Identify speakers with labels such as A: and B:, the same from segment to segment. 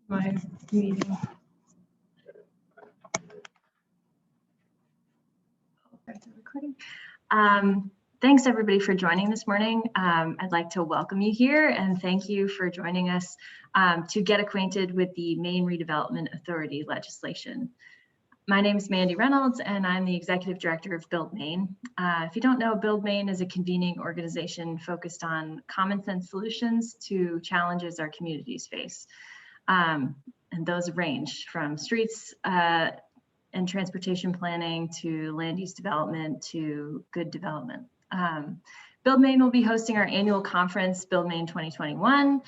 A: My meeting. Back to recording. Thanks everybody for joining this morning. I'd like to welcome you here and thank you for joining us to get acquainted with the Maine Redevelopment Authority legislation. My name is Mandy Reynolds and I'm the Executive Director of Build Maine. If you don't know, Build Maine is a convening organization focused on common sense solutions to challenges our communities face. And those range from streets and transportation planning to land use development to good development. Build Maine will be hosting our annual conference, Build Maine 2021,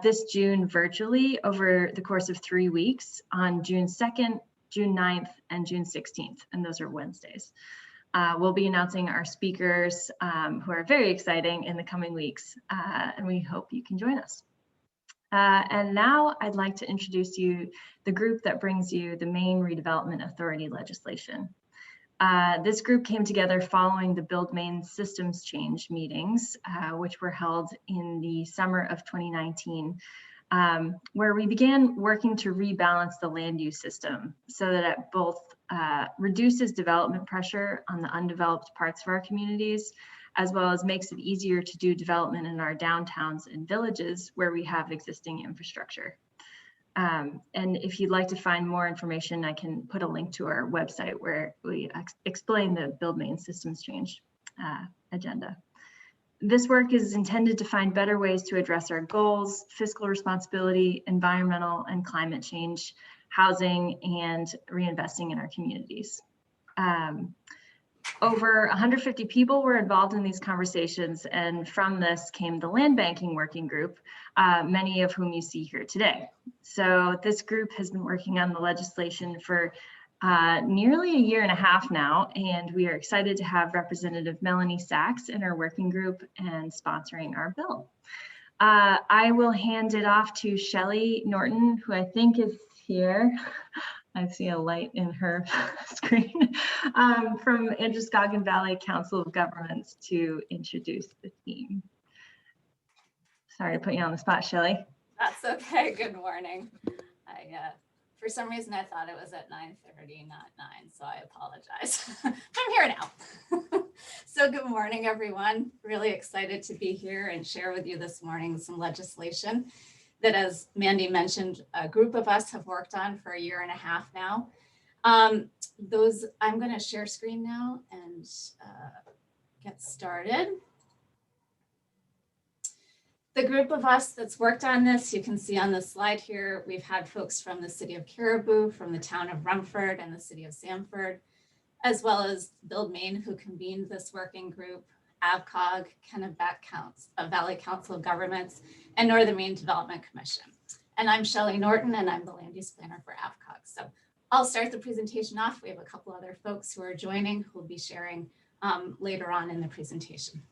A: this June virtually over the course of 3 weeks on June 2nd, June 9th, and June 16th, and those are Wednesdays. We'll be announcing our speakers who are very exciting in the coming weeks, and we hope you can join us. And now I'd like to introduce you the group that brings you the Maine Redevelopment Authority legislation. This group came together following the Build Maine systems change meetings, which were held in the summer of 2019, where we began working to rebalance the land use system so that it both reduces development pressure on the undeveloped parts of our communities, as well as makes it easier to do development in our downtowns and villages where we have existing infrastructure. And if you'd like to find more information, I can put a link to our website where we explain the Build Maine systems change agenda. This work is intended to find better ways to address our goals, fiscal responsibility, environmental and climate change, housing, and reinvesting in our communities. Over 150 people were involved in these conversations, and from this came the land banking working group, many of whom you see here today. So this group has been working on the legislation for nearly a year and a half now, and we are excited to have Representative Melanie Sachs in our working group and sponsoring our bill. I will hand it off to Shelley Norton, who I think is here. I see a light in her screen, from Androscoggin Valley Council of Governments to introduce the team. Sorry to put you on the spot, Shelley.
B: That's okay. Good morning. For some reason, I thought it was at 9:30, not 9, so I apologize. I'm here now. So good morning, everyone. Really excited to be here and share with you this morning some legislation that, as Mandy mentioned, a group of us have worked on for a year and a half now. I'm going to share screen now and get started. The group of us that's worked on this, you can see on the slide here, we've had folks from the city of Caribou, from the town of Rumford and the city of Sanford, as well as Build Maine, who convened this working group, AVCOG, Kennebec Valley Council of Governments, and Northern Maine Development Commission. And I'm Shelley Norton, and I'm the land use planner for AVCOG. So I'll start the presentation off. We have a couple other folks who are joining who will be sharing later on in the presentation.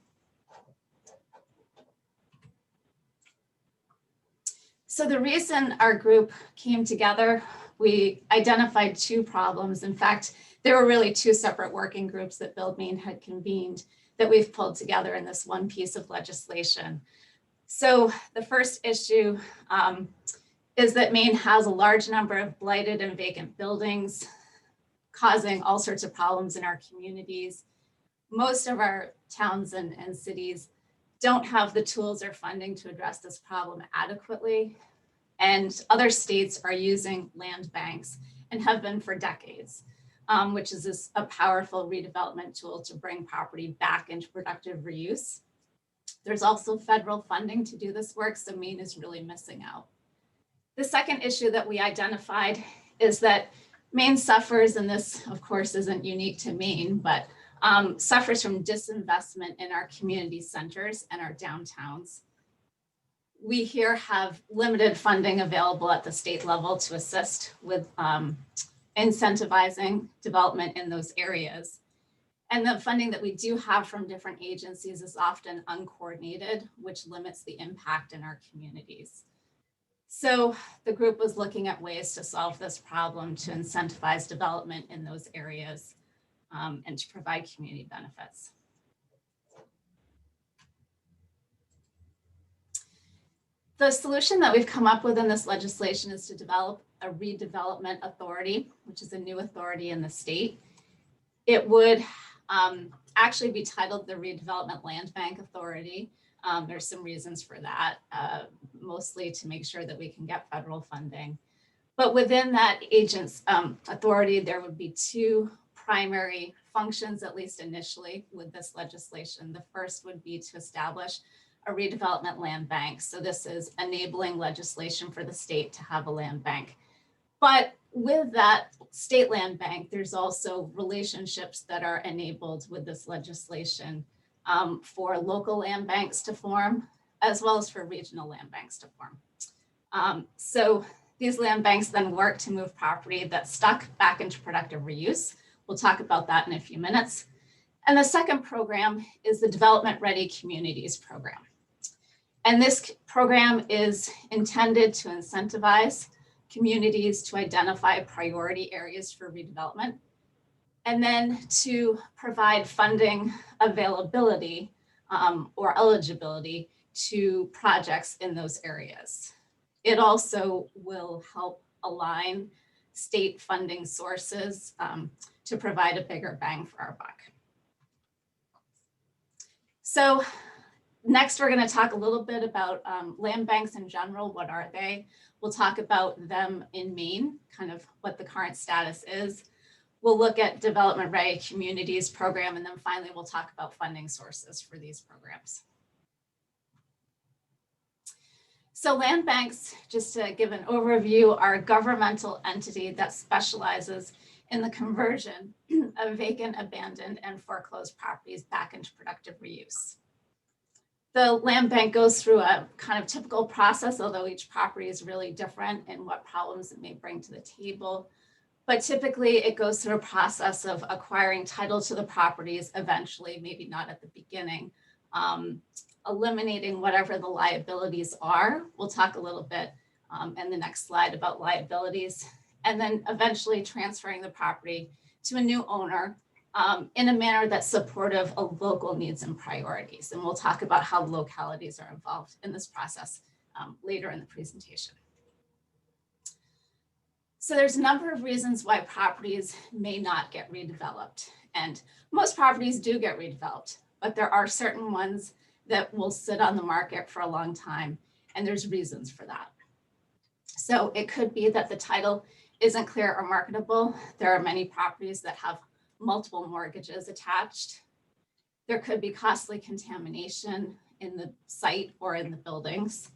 B: So the reason our group came together, we identified 2 problems. In fact, there were really 2 separate working groups that Build Maine had convened that we've pulled together in this one piece of legislation. So the first issue is that Maine has a large number of blighted and vacant buildings, causing all sorts of problems in our communities. Most of our towns and cities don't have the tools or funding to address this problem adequately. And other states are using land banks and have been for decades, which is a powerful redevelopment tool to bring property back into productive reuse. There's also federal funding to do this work, so Maine is really missing out. The second issue that we identified is that Maine suffers, and this of course isn't unique to Maine, but suffers from disinvestment in our community centers and our downtowns. We here have limited funding available at the state level to assist with incentivizing development in those areas. And the funding that we do have from different agencies is often uncoordinated, which limits the impact in our communities. So the group was looking at ways to solve this problem, to incentivize development in those areas and to provide community benefits. The solution that we've come up with in this legislation is to develop a redevelopment authority, which is a new authority in the state. It would actually be titled the Redevelopment Land Bank Authority. There's some reasons for that, mostly to make sure that we can get federal funding. But within that agent's authority, there would be two primary functions, at least initially with this legislation. The first would be to establish a redevelopment land bank. So this is enabling legislation for the state to have a land bank. But with that state land bank, there's also relationships that are enabled with this legislation for local land banks to form, as well as for regional land banks to form. So these land banks then work to move property that's stuck back into productive reuse. We'll talk about that in a few minutes. And the second program is the Development Ready Communities program. And this program is intended to incentivize communities to identify priority areas for redevelopment, and then to provide funding availability or eligibility to projects in those areas. It also will help align state funding sources to provide a bigger bang for our buck. So next, we're going to talk a little bit about land banks in general. What are they? We'll talk about them in Maine, kind of what the current status is. We'll look at Development Ready Communities program, and then finally, we'll talk about funding sources for these programs. So land banks, just to give an overview, are a governmental entity that specializes in the conversion of vacant, abandoned, and foreclosed properties back into productive reuse. The land bank goes through a kind of typical process, although each property is really different in what problems it may bring to the table. But typically it goes through a process of acquiring title to the properties eventually, maybe not at the beginning, eliminating whatever the liabilities are. We'll talk a little bit in the next slide about liabilities, and then eventually transferring the property to a new owner in a manner that's supportive of local needs and priorities. And we'll talk about how localities are involved in this process later in the presentation. So there's a number of reasons why properties may not get redeveloped. And most properties do get redeveloped, but there are certain ones that will sit on the market for a long time, and there's reasons for that. So it could be that the title isn't clear or marketable. There are many properties that have multiple mortgages attached. There could be costly contamination in the site or in the buildings.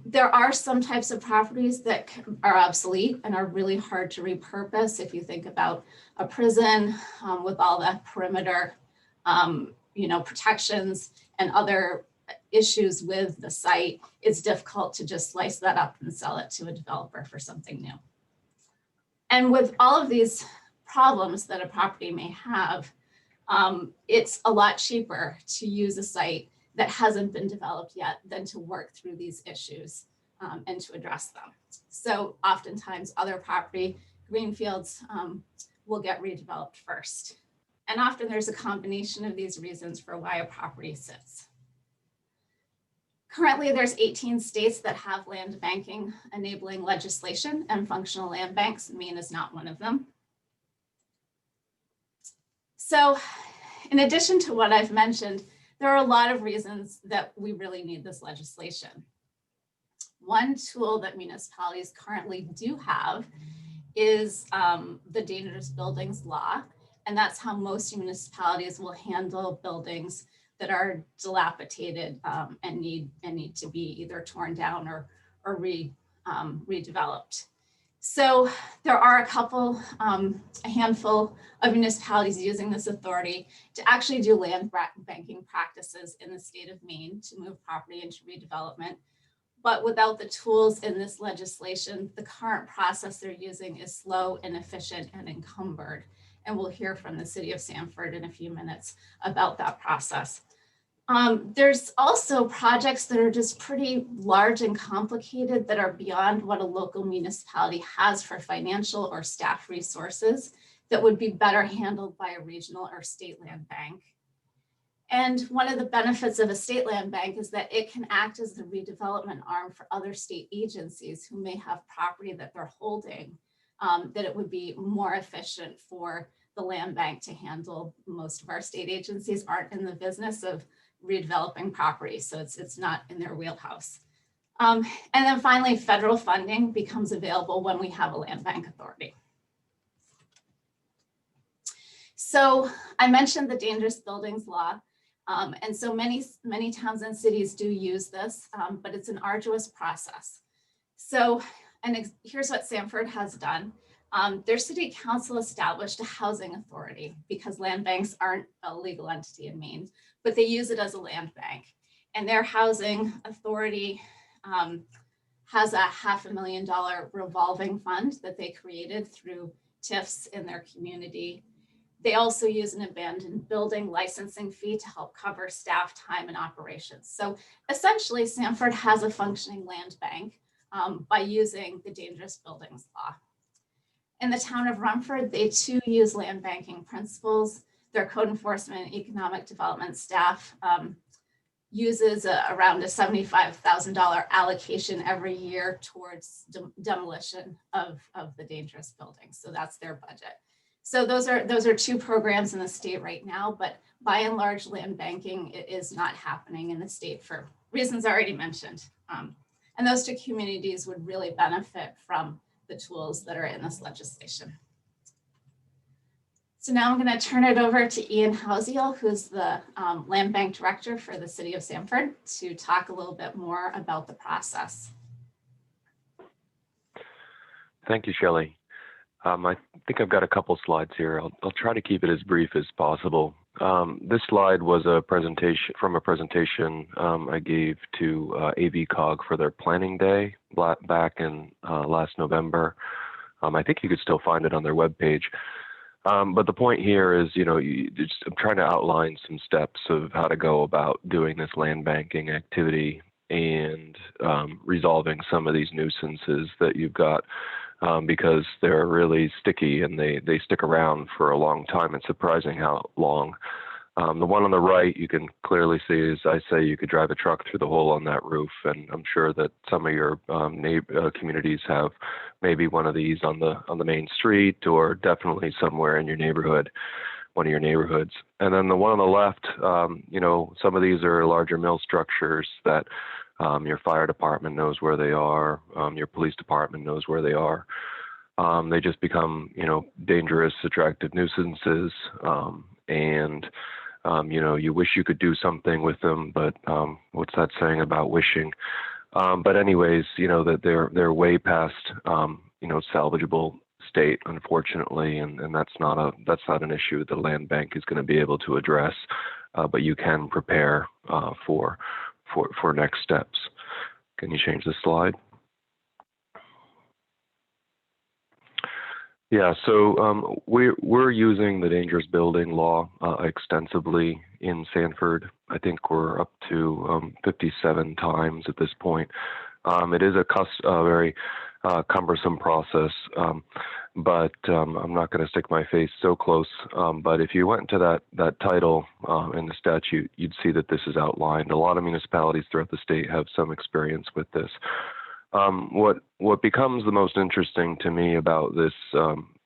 B: There are some types of properties that are obsolete and are really hard to repurpose. If you think about a prison with all the perimeter protections and other issues with the site, it's difficult to just slice that up and sell it to a developer for something new. And with all of these problems that a property may have, it's a lot cheaper to use a site that hasn't been developed yet than to work through these issues and to address them. So oftentimes other property, greenfields, will get redeveloped first. And often there's a combination of these reasons for why a property sits. Currently, there's 18 states that have land banking enabling legislation and functional land banks. Maine is not one of them. So in addition to what I've mentioned, there are a lot of reasons that we really need this legislation. One tool that municipalities currently do have is the dangerous buildings law. And that's how most municipalities will handle buildings that are dilapidated and need to be either torn down or redeveloped. So there are a handful of municipalities using this authority to actually do land banking practices in the state of Maine to move property into redevelopment. But without the tools in this legislation, the current process they're using is slow, inefficient, and encumbered. And we'll hear from the city of Sanford in a few minutes about that process. There's also projects that are just pretty large and complicated that are beyond what a local municipality has for financial or staff resources that would be better handled by a regional or state land bank. And one of the benefits of a state land bank is that it can act as the redevelopment arm for other state agencies who may have property that they're holding, that it would be more efficient for the land bank to handle. Most of our state agencies aren't in the business of redeveloping property, so it's not in their wheelhouse. And then finally, federal funding becomes available when we have a land bank authority. So I mentioned the dangerous buildings law. And so many towns and cities do use this, but it's an arduous process. So, here's what Sanford has done. Their city council established a housing authority because land banks aren't a legal entity in Maine, but they use it as a land bank. And their housing authority has a $500,000 revolving fund that they created through TIFs in their community. They also use an abandoned building licensing fee to help cover staff time and operations. So essentially, Sanford has a functioning land bank by using the dangerous buildings law. In the town of Rumford, they too use land banking principles. Their code enforcement and economic development staff uses around a $75,000 allocation every year towards demolition of the dangerous buildings. So that's their budget. So those are two programs in the state right now, but by and large, land banking is not happening in the state for reasons already mentioned. And those two communities would really benefit from the tools that are in this legislation. So now I'm going to turn it over to Ian Housiel, who's the land bank director for the city of Sanford, to talk a little bit more about the process.
C: Thank you, Shelley. I think I've got a couple slides here. I'll try to keep it as brief as possible. This slide was a presentation I gave to AVCOG for their planning day back in last November. I think you could still find it on their webpage. But the point here is, I'm trying to outline some steps of how to go about doing this land banking activity and resolving some of these nuisances that you've got. Because they're really sticky and they stick around for a long time. It's surprising how long. The one on the right, you can clearly see, as I say, you could drive a truck through the hole on that roof. And I'm sure that some of your communities have maybe one of these on the main street, or definitely somewhere in your neighborhood, one of your neighborhoods. And then the one on the left, some of these are larger mill structures that your fire department knows where they are. Your police department knows where they are. They just become, dangerous, attractive nuisances. You wish you could do something with them, but what's that saying about wishing? But anyways, that they're way past, salvageable state, unfortunately, and that's not an issue that the land bank is going to be able to address. But you can prepare for next steps. Can you change the slide? Yeah, so we're using the dangerous building law extensively in Sanford. I think we're up to 57 times at this point. It is a very cumbersome process, but I'm not going to stick my face so close. But if you went into that title in the statute, you'd see that this is outlined. A lot of municipalities throughout the state have some experience with this. What becomes the most interesting to me about this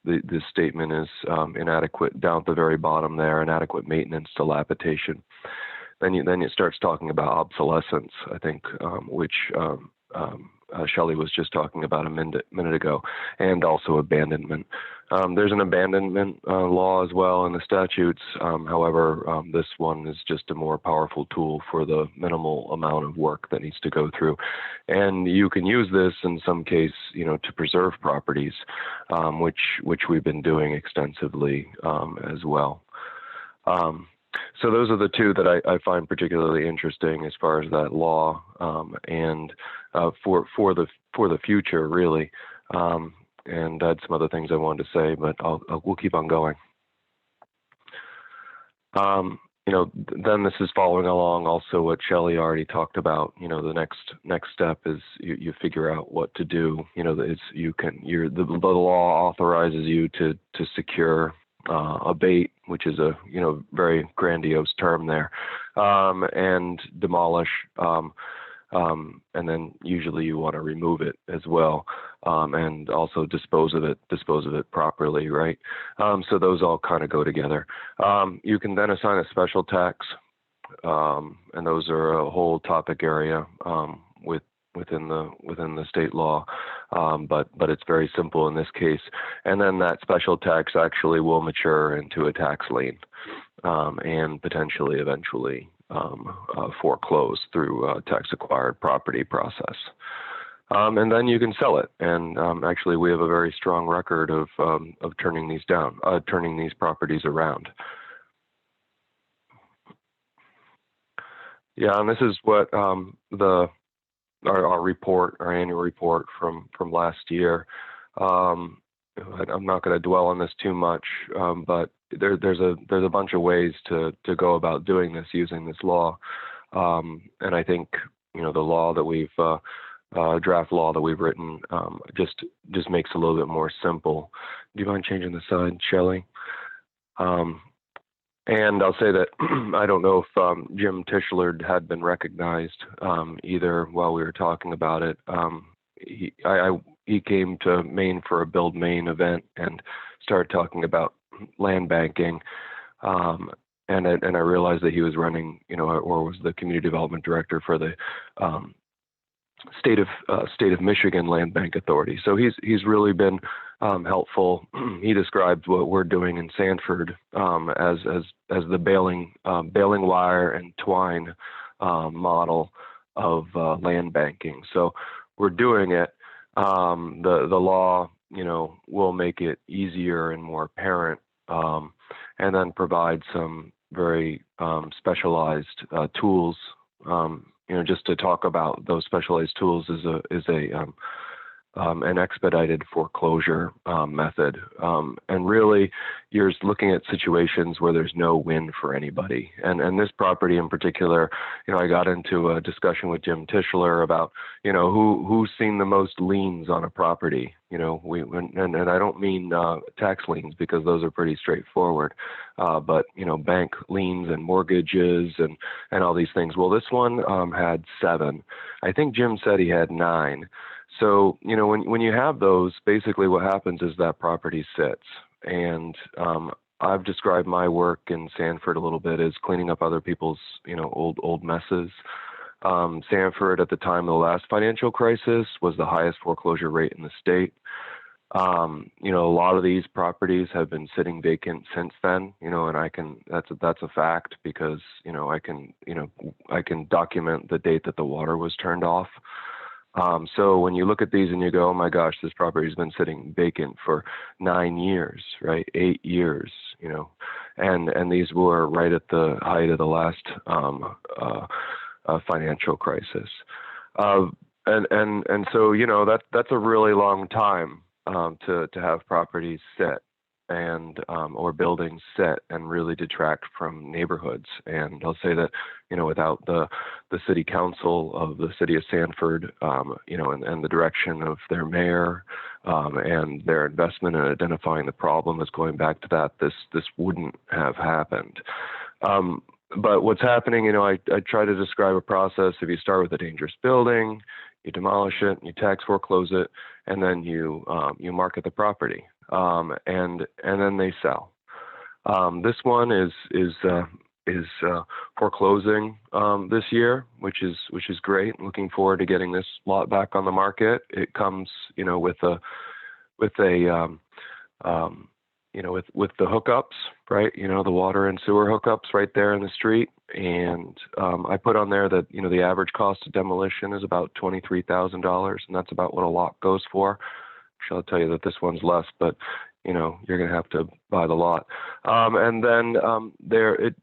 C: this statement is inadequate, down at the very bottom there, inadequate maintenance, dilapidation. Then it starts talking about obsolescence, I think, which Shelley was just talking about a minute ago, and also abandonment. There's an abandonment law as well in the statutes. However, this one is just a more powerful tool for the minimal amount of work that needs to go through. And you can use this in some case, to preserve properties, which we've been doing extensively as well. So those are the two that I find particularly interesting as far as that law and for the future, really. And I had some other things I wanted to say, but we'll keep on going. Then this is following along also what Shelley already talked about. The next step is you figure out what to do. The law authorizes you to secure abate, which is a very grandiose term there, and demolish, and then usually you want to remove it as well, and also dispose of it properly, right? So those all kind of go together. You can then assign a special tax, and those are a whole topic area within the state law, but it's very simple in this case. And then that special tax actually will mature into a tax lien, and potentially eventually foreclose through a tax acquired property process. And then you can sell it. And actually, we have a very strong record of turning these properties around. Yeah, and this is what our report, our annual report from last year. I'm not going to dwell on this too much, but there's a bunch of ways to go about doing this using this law, and I think the law that we've draft law that we've written just makes it a little bit more simple. Do you mind changing the slide, Shelley? And I'll say that I don't know if Jim Tischler had been recognized either while we were talking about it. He came to Maine for a Build Maine event and started talking about land banking. And I realized that he was running, or was the community development director for the state of Michigan Land Bank Authority. So he's really been helpful. He described what we're doing in Sanford as the baling wire and twine model of land banking. So we're doing it. The law, will make it easier and more apparent, and then provide some very specialized tools. Just to talk about those specialized tools is an expedited foreclosure method, and really you're looking at situations where there's no win for anybody. And this property in particular, I got into a discussion with Jim Tischler about who's seen the most liens on a property. And I don't mean tax liens, because those are pretty straightforward, but bank liens and mortgages and all these things. Well, this one had 7. I think Jim said he had 9. So, when you have those, basically what happens is that property sits. And I've described my work in Sanford a little bit as cleaning up other people's, old messes. Sanford, at the time of the last financial crisis, was the highest foreclosure rate in the state. A lot of these properties have been sitting vacant since then, and that's a fact, because, I can document the date that the water was turned off. So when you look at these and you go, oh my gosh, this property's been sitting vacant for 9 years, right? 8 years, and these were right at the height of the last financial crisis. And so, that's a really long time to have properties sit and or buildings sit and really detract from neighborhoods. And I'll say that, without the city council of the city of Sanford, and the direction of their mayor, and their investment in identifying the problem as going back to that, this wouldn't have happened. But what's happening, I try to describe a process. If you start with a dangerous building, you demolish it, you tax foreclose it, and then you market the property, and then they sell. This one is foreclosing this year, which is great. Looking forward to getting this lot back on the market. It comes, with the hookups, right? The water and sewer hookups right there in the street. And I put on there that, the average cost of demolition is about $23,000, and that's about what a lot goes for. Actually, I'll tell you that this one's less, but you're going to have to buy the lot. And then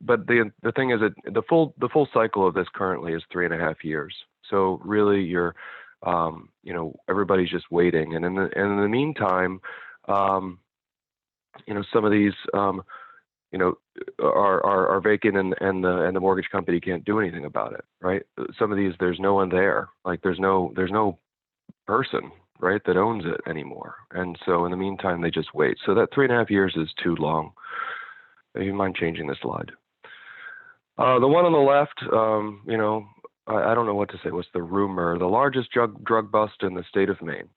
C: but the thing is that the full cycle of this currently is 3.5 years. So really you're, everybody's just waiting. And in the meantime, some of these, are vacant, and the mortgage company can't do anything about it, right? Some of these, there's no one there. Like there's no person, right, that owns it anymore. And so in the meantime, they just wait. So that 3.5 years is too long. Do you mind changing the slide? The one on the left, you know, I don't know what to say. What's the rumor? The largest drug bust in the state of Maine.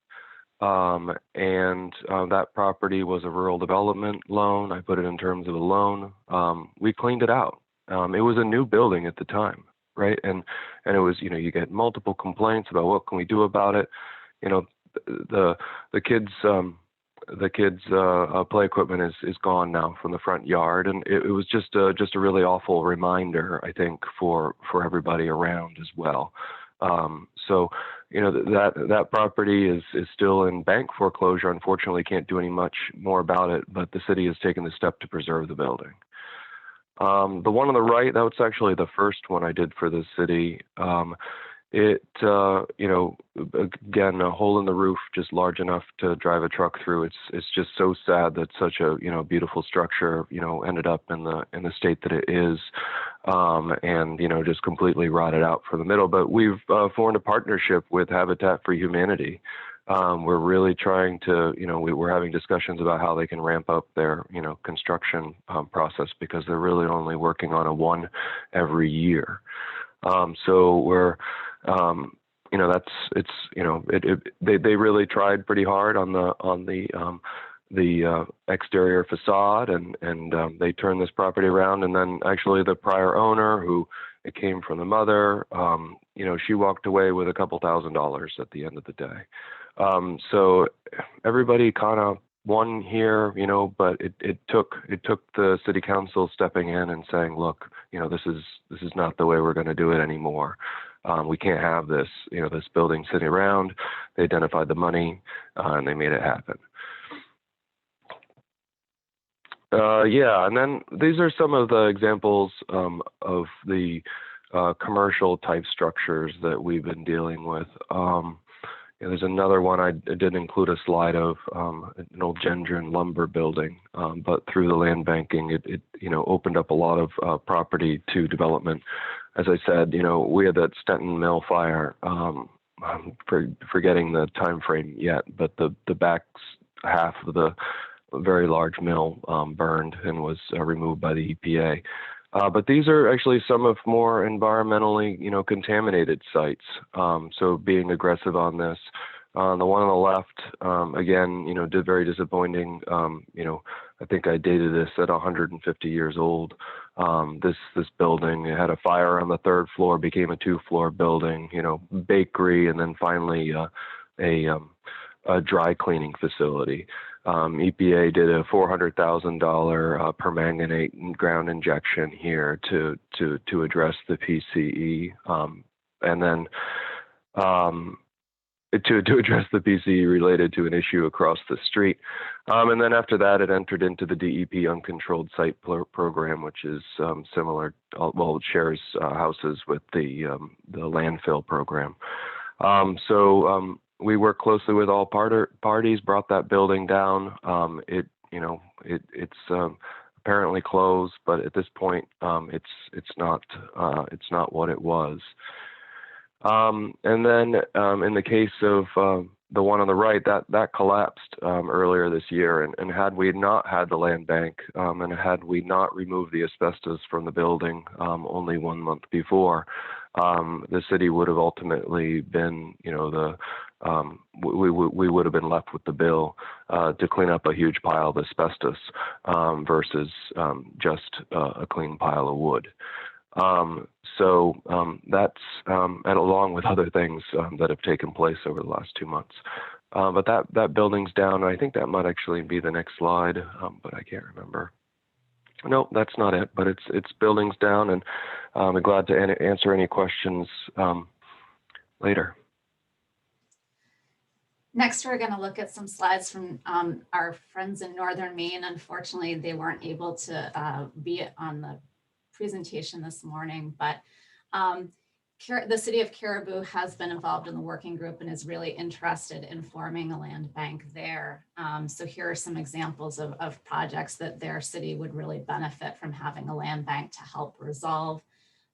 C: That property was a rural development loan. I put it in terms of a loan. We cleaned it out. It was a new building at the time, right? And it was, you know, you get multiple complaints about what can we do about it. You know, the kids play equipment is gone now from the front yard, and it was just a really awful reminder, I think, for everybody around as well. So, you know, that property is still in bank foreclosure. Unfortunately, can't do any much more about it, but the city has taken the step to preserve the building. The one on the right, that was actually the first one I did for the city. You know, again, a hole in the roof just large enough to drive a truck through. It's just so sad that such a, you know, beautiful structure, you know, ended up in the state that it is, and, you know, just completely rotted out from the middle. But we've formed a partnership with Habitat for Humanity. We're really trying to, you know, we're having discussions about how they can ramp up their, you know, construction process, because they're really only working on a one every year. So we're, you know, they really tried pretty hard on the exterior facade, and they turned this property around. And then actually the prior owner, who it came from the mother, you know, she walked away with a couple $1,000s at the end of the day. So everybody kind of won here, you know, but it took the city council stepping in and saying, look, you know, this is not the way we're going to do it anymore. We can't have this, you know, this building sitting around. They identified the money, and they made it happen. Yeah, and then these are some of the examples of the commercial type structures that we've been dealing with. There's another one I did include a slide of, an old Gendron lumber building, but through the land banking, it you know, opened up a lot of property to development. As I said, you know, we had that Stenton Mill fire, forgetting the time frame yet, but the back half of the very large mill burned and was removed by the EPA. But these are actually some of more environmentally, you know, contaminated sites. So being aggressive on this. The one on the left, again, you know, very disappointing. You know, I think I dated this at 150 years old. This building, it had a fire on the 3rd floor, became a 2-floor building, you know, bakery, and then finally a dry cleaning facility. EPA did a $400,000 permanganate ground injection here to address the PCE, and then to address the PCE related to an issue across the street. And then after that, it entered into the DEP uncontrolled site program, which is similar, well, it shares houses with the landfill program. We worked closely with all parties, brought that building down. It's apparently closed, but at this point, it's not what it was. And then in the case of the one on the right, that collapsed earlier this year. And had we not had the land bank, and had we not removed the asbestos from the building only 1 month before, the city would have ultimately been, you know, we would have been left with the bill to clean up a huge pile of asbestos versus just a clean pile of wood. That's and along with other things that have taken place over the last 2 months. But that building's down. And I think that might actually be the next slide, but I can't remember. No, that's not it. But it's buildings down, and I'm glad to answer any questions later.
B: Next, we're going to look at some slides from our friends in Northern Maine. Unfortunately, they weren't able to be on the presentation this morning, but the city of Caribou has been involved in the working group and is really interested in forming a land bank there. So here are some examples of projects that their city would really benefit from having a land bank to help resolve.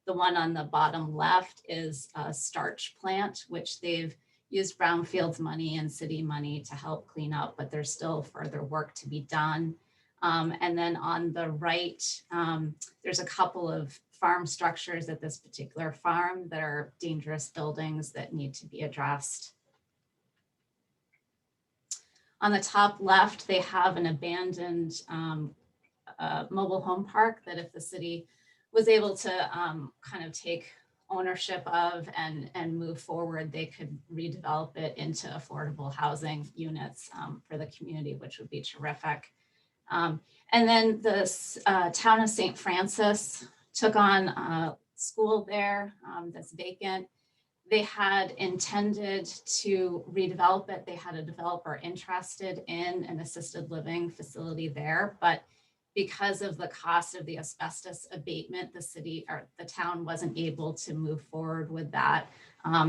B: The one on the bottom left is a starch plant, which they've used brownfields money and city money to help clean up, but there's still further work to be done. And then on the right, there's a couple of farm structures at this particular farm that are dangerous buildings that need to be addressed. On the top left, they have an abandoned mobile home park that if the city was able to kind of take ownership of and move forward, they could redevelop it into affordable housing units for the community, which would be terrific. And then the town of St. Francis took on a school there that's vacant. They had intended to redevelop it. They had a developer interested in an assisted living facility there, but because of the cost of the asbestos abatement, the city or the town wasn't able to move forward with that.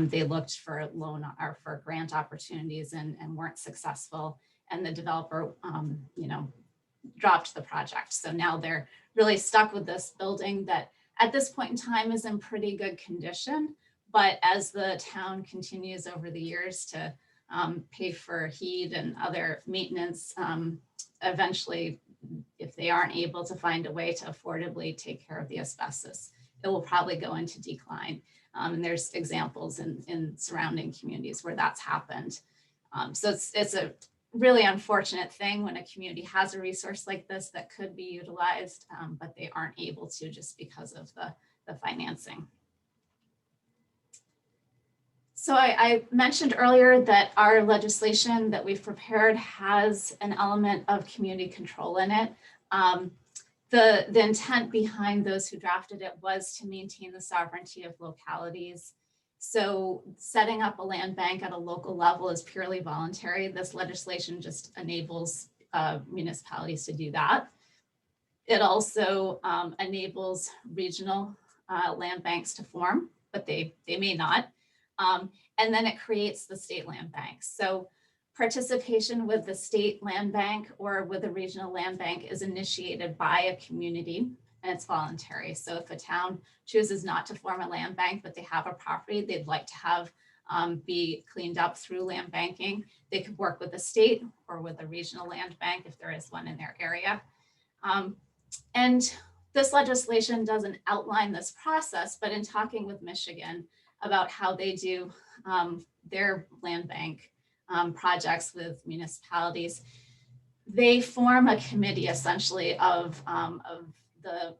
B: They looked for loan or for grant opportunities and weren't successful. And the developer, dropped the project. So now they're really stuck with this building that at this point in time is in pretty good condition. But as the town continues over the years to pay for heat and other maintenance, eventually, if they aren't able to find a way to affordably take care of the asbestos, it will probably go into decline. And there's examples in surrounding communities where that's happened. So it's a really unfortunate thing when a community has a resource like this that could be utilized, but they aren't able to just because of the financing. So I mentioned earlier that our legislation that we've prepared has an element of community control in it. The intent behind those who drafted it was to maintain the sovereignty of localities. So setting up a land bank at a local level is purely voluntary. This legislation just enables municipalities to do that. It also enables regional land banks to form, but they may not. And then it creates the state land bank. So participation with the state land bank or with a regional land bank is initiated by a community and it's voluntary. So if a town chooses not to form a land bank, but they have a property they'd like to have be cleaned up through land banking, they could work with the state or with a regional land bank if there is one in their area. And this legislation doesn't outline this process, but in talking with Michigan about how they do their land bank projects with municipalities, they form a committee essentially of the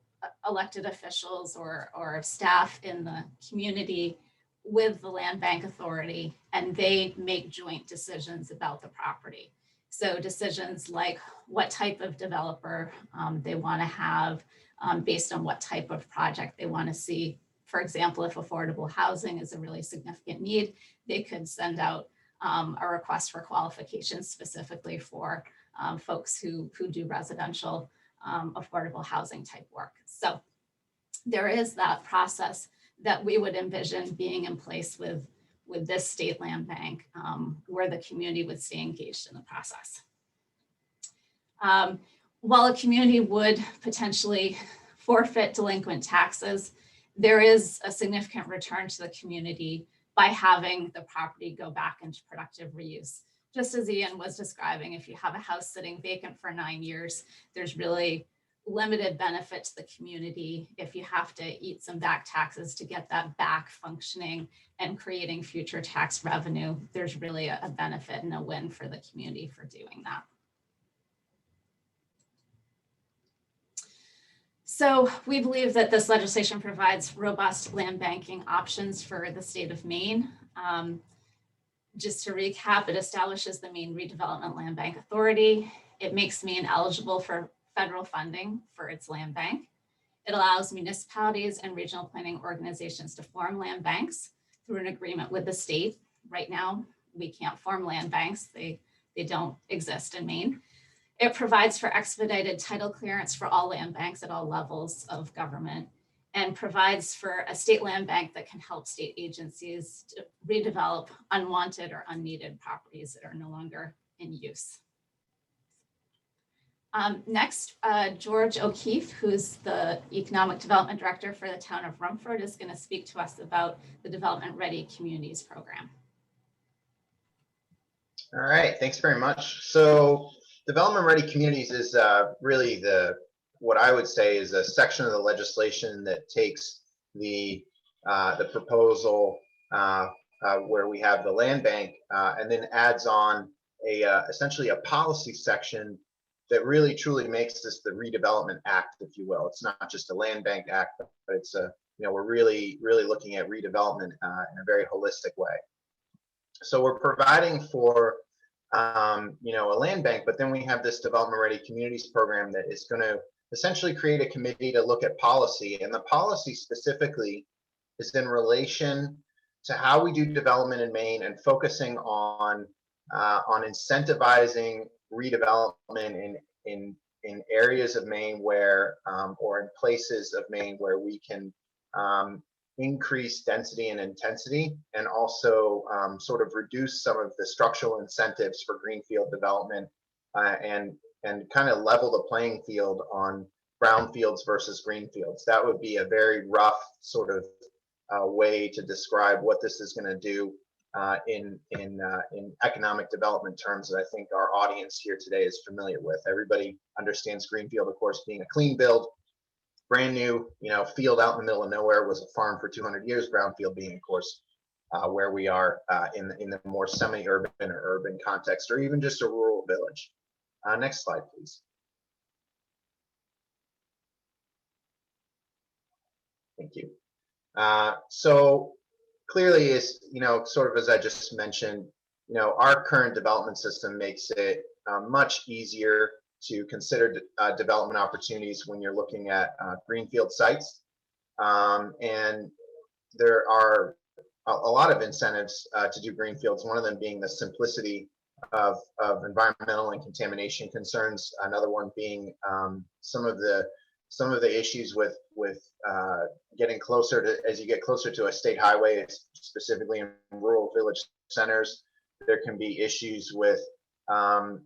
B: elected officials or staff in the community with the land bank authority, and they make joint decisions about the property. So decisions like what type of developer they want to have based on what type of project they want to see. For example, if affordable housing is a really significant need, they could send out a request for qualifications specifically for folks who do residential affordable housing type work. So there is that process that we would envision being in place with this state land bank where the community would stay engaged in the process. While a community would potentially forfeit delinquent taxes, there is a significant return to the community by having the property go back into productive reuse. Just as Ian was describing, if you have a house sitting vacant for 9 years, there's really limited benefit to the community. If you have to eat some back taxes to get that back functioning and creating future tax revenue, there's really a benefit and a win for the community for doing that. So we believe that this legislation provides robust land banking options for the state of Maine. Just to recap, it establishes the Maine Redevelopment Land Bank Authority. It makes Maine eligible for federal funding for its land bank. It allows municipalities and regional planning organizations to form land banks through an agreement with the state. Right now, we can't form land banks. They don't exist in Maine. It provides for expedited title clearance for all land banks at all levels of government and provides for a state land bank that can help state agencies to redevelop unwanted or unneeded properties that are no longer in use. Next, George O'Keefe, who's the Economic Development Director for the town of Rumford, is going to speak to us about the Development Ready Communities Program.
D: All right, thanks very much. So development ready communities is really what I would say is a section of the legislation that takes the proposal where we have the land bank and then adds on essentially a policy section that really truly makes this the redevelopment act, if you will. It's not just a land bank act, but it's we're really looking at redevelopment in a very holistic way. So we're providing for a land bank, but then we have this development ready communities program that is going to essentially create a committee to look at policy, and the policy specifically is in relation to how we do development in Maine and focusing on incentivizing redevelopment in areas of Maine where or in places of Maine where we can increase density and intensity, and also sort of reduce some of the structural incentives for greenfield development and kind of level the playing field on brownfields versus greenfields. That would be a very rough sort of way to describe what this is going to do in economic development terms that I think our audience here today is familiar with. Everybody understands greenfield, of course, being a clean build, brand new, field out in the middle of nowhere, was a farm for 200 years. Brownfield being, of course, where we are in the more semi-urban or urban context, or even just a rural village. Next slide, please. Thank you. So clearly, is sort of as I just mentioned, our current development system makes it much easier to consider development opportunities when you're looking at greenfield sites. And there are a lot of incentives to do greenfields, one of them being the simplicity of environmental and contamination concerns. Another one being some of the issues with getting closer to, as you get closer to a state highway, specifically in rural village centers, there can be issues with how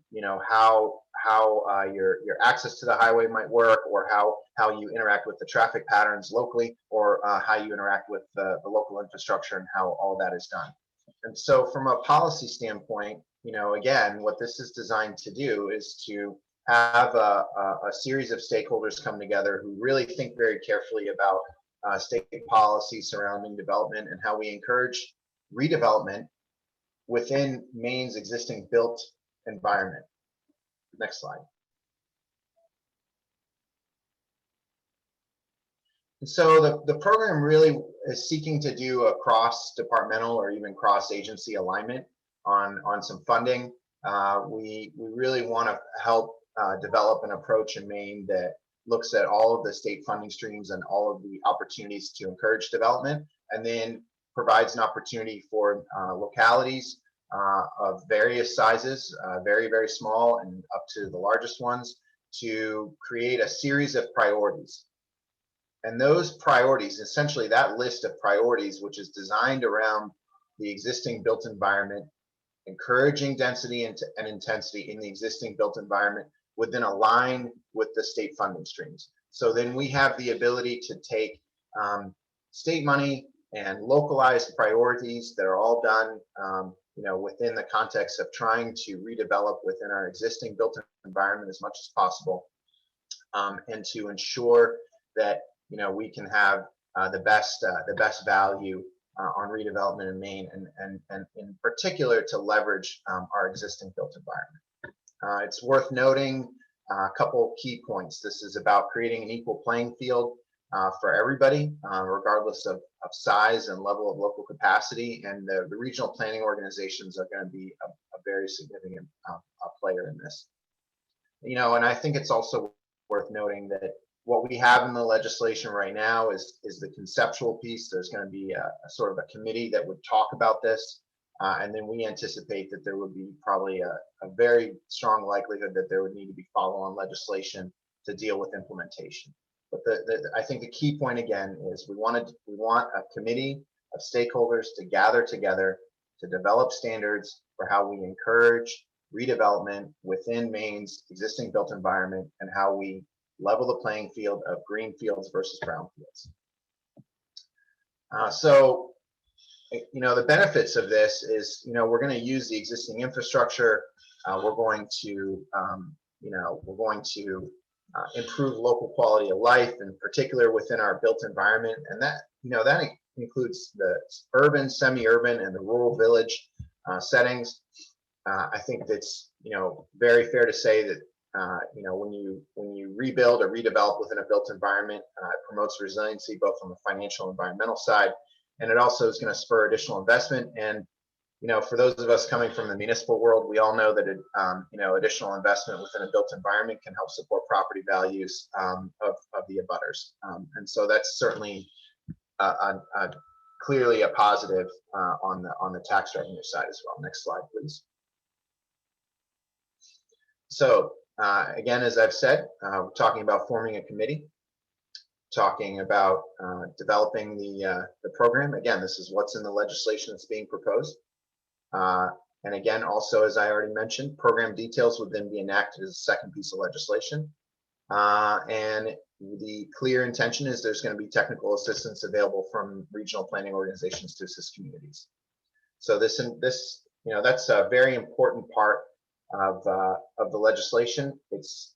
D: your access to the highway might work, or how you interact with the traffic patterns locally, or how you interact with the local infrastructure and how all that is done. And so from a policy standpoint, again, what this is designed to do is to have a series of stakeholders come together who really think very carefully about state policy surrounding development and how we encourage redevelopment within Maine's existing built environment. Next slide. And so the program really is seeking to do a cross-departmental or even cross-agency alignment on some funding. We really want to help develop an approach in Maine that looks at all of the state funding streams and all of the opportunities to encourage development, and then provides an opportunity for localities of various sizes, very, very small and up to the largest ones, to create a series of priorities. And those priorities, essentially that list of priorities, which is designed around the existing built environment, encouraging density and intensity in the existing built environment, would then align with the state funding streams. So then we have the ability to take state money and localized priorities that are all done within the context of trying to redevelop within our existing built environment as much as possible, and to ensure that we can have the best value on redevelopment in Maine, and in particular to leverage our existing built environment. It's worth noting a couple key points. This is about creating an equal playing field for everybody, regardless of size and level of local capacity, and the regional planning organizations are going to be a very significant player in this. And I think it's also worth noting that what we have in the legislation right now is the conceptual piece. There's going to be a sort of a committee that would talk about this, and then we anticipate that there would be probably a very strong likelihood that there would need to be follow-on legislation to deal with implementation. But I think the key point again is we want a committee of stakeholders to gather together to develop standards for how we encourage redevelopment within Maine's existing built environment, and how we level the playing field of green fields versus brown fields. So the benefits of this is, we're going to use the existing infrastructure. We're going to, improve local quality of life, in particular within our built environment, and that includes the urban, semi-urban, and the rural village settings. I think that's very fair to say that when you rebuild or redevelop within a built environment, it promotes resiliency both on the financial and environmental side, and it also is going to spur additional investment. And for those of us coming from the municipal world, we all know that additional investment within a built environment can help support property values of the abutters, and so that's certainly clearly a positive on the tax revenue side as well. Next slide, please. So again, as I've said, we're talking about forming a committee, talking about developing the program. Again, this is what's in the legislation that's being proposed. And again, also, as I already mentioned, program details would then be enacted as a second piece of legislation. And the clear intention is there's going to be technical assistance available from regional planning organizations to assist communities. So that's a very important part of the legislation. It's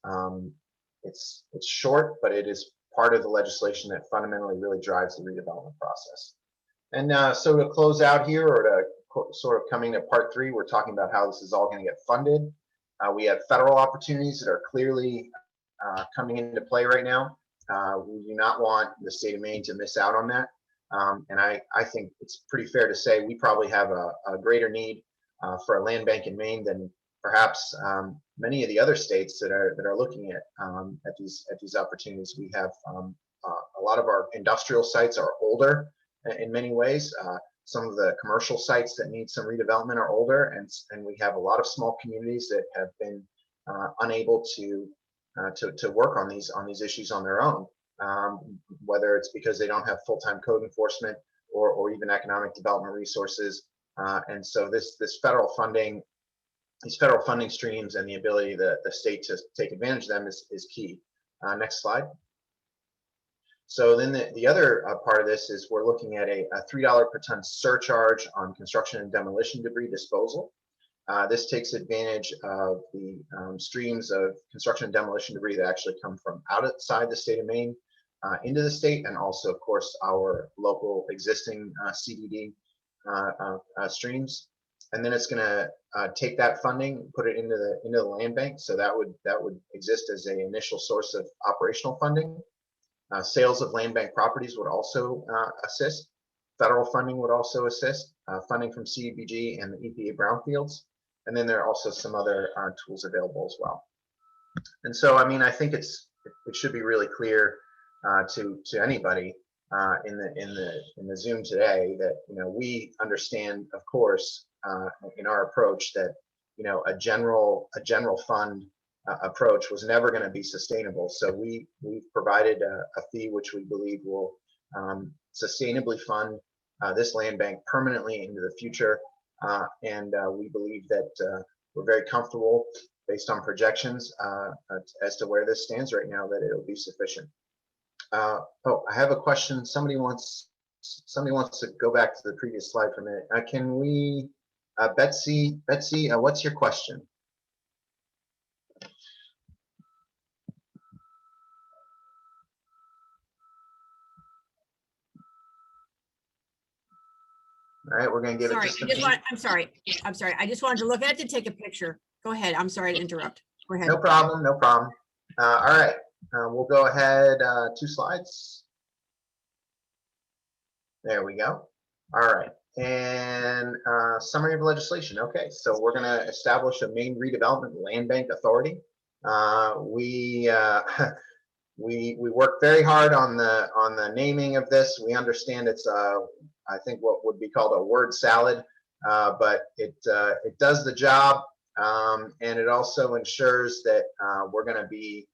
D: short, but it is part of the legislation that fundamentally really drives the redevelopment process. And so to close out here, or to sort of coming to part 3, we're talking about how this is all going to get funded. We have federal opportunities that are clearly coming into play right now. We do not want the state of Maine to miss out on that. And I think it's pretty fair to say we probably have a greater need for a land bank in Maine than perhaps many of the other states that are looking at these opportunities. We have a lot of our industrial sites are older in many ways. Some of the commercial sites that need some redevelopment are older, and we have a lot of small communities that have been unable to work on these issues on their own, whether it's because they don't have full-time code enforcement or even economic development resources. And so this federal funding, these federal funding streams, and the ability of the state to take advantage of them is key. Next slide. So then the other part of this is we're looking at a $3 per ton surcharge on construction and demolition debris disposal. This takes advantage of the streams of construction and demolition debris that actually come from outside the state of Maine into the state, and also, of course, our local existing CDD streams. And then it's going to take that funding, put it into the land bank. So that would exist as an initial source of operational funding. Sales of land bank properties would also assist. Federal funding would also assist. Funding from CDBG and the EPA brownfields. And then there are also some other tools available as well. And so, I mean, I think it should be really clear to anybody in the Zoom today that we understand, of course, in our approach that a general fund approach was never going to be sustainable. So we've provided a fee which we believe will sustainably fund this land bank permanently into the future. And we believe that we're very comfortable based on projections as to where this stands right now, that it'll be sufficient. Oh, I have a question. Somebody wants to go back to the previous slide for a minute. Can we, Betsy, what's your question? All right, we're going to give it just a minute.
E: I'm sorry. I just wanted to look at it to take a picture. Go ahead. I'm sorry to interrupt. Go ahead.
D: No problem. All right, we'll go ahead 2 slides. There we go. All right, and summary of legislation. Okay, so we're going to establish a Maine Redevelopment Land Bank Authority. We worked very hard on the naming of this. We understand it's I think what would be called a word salad, but it does the job, and it also ensures that we're going to be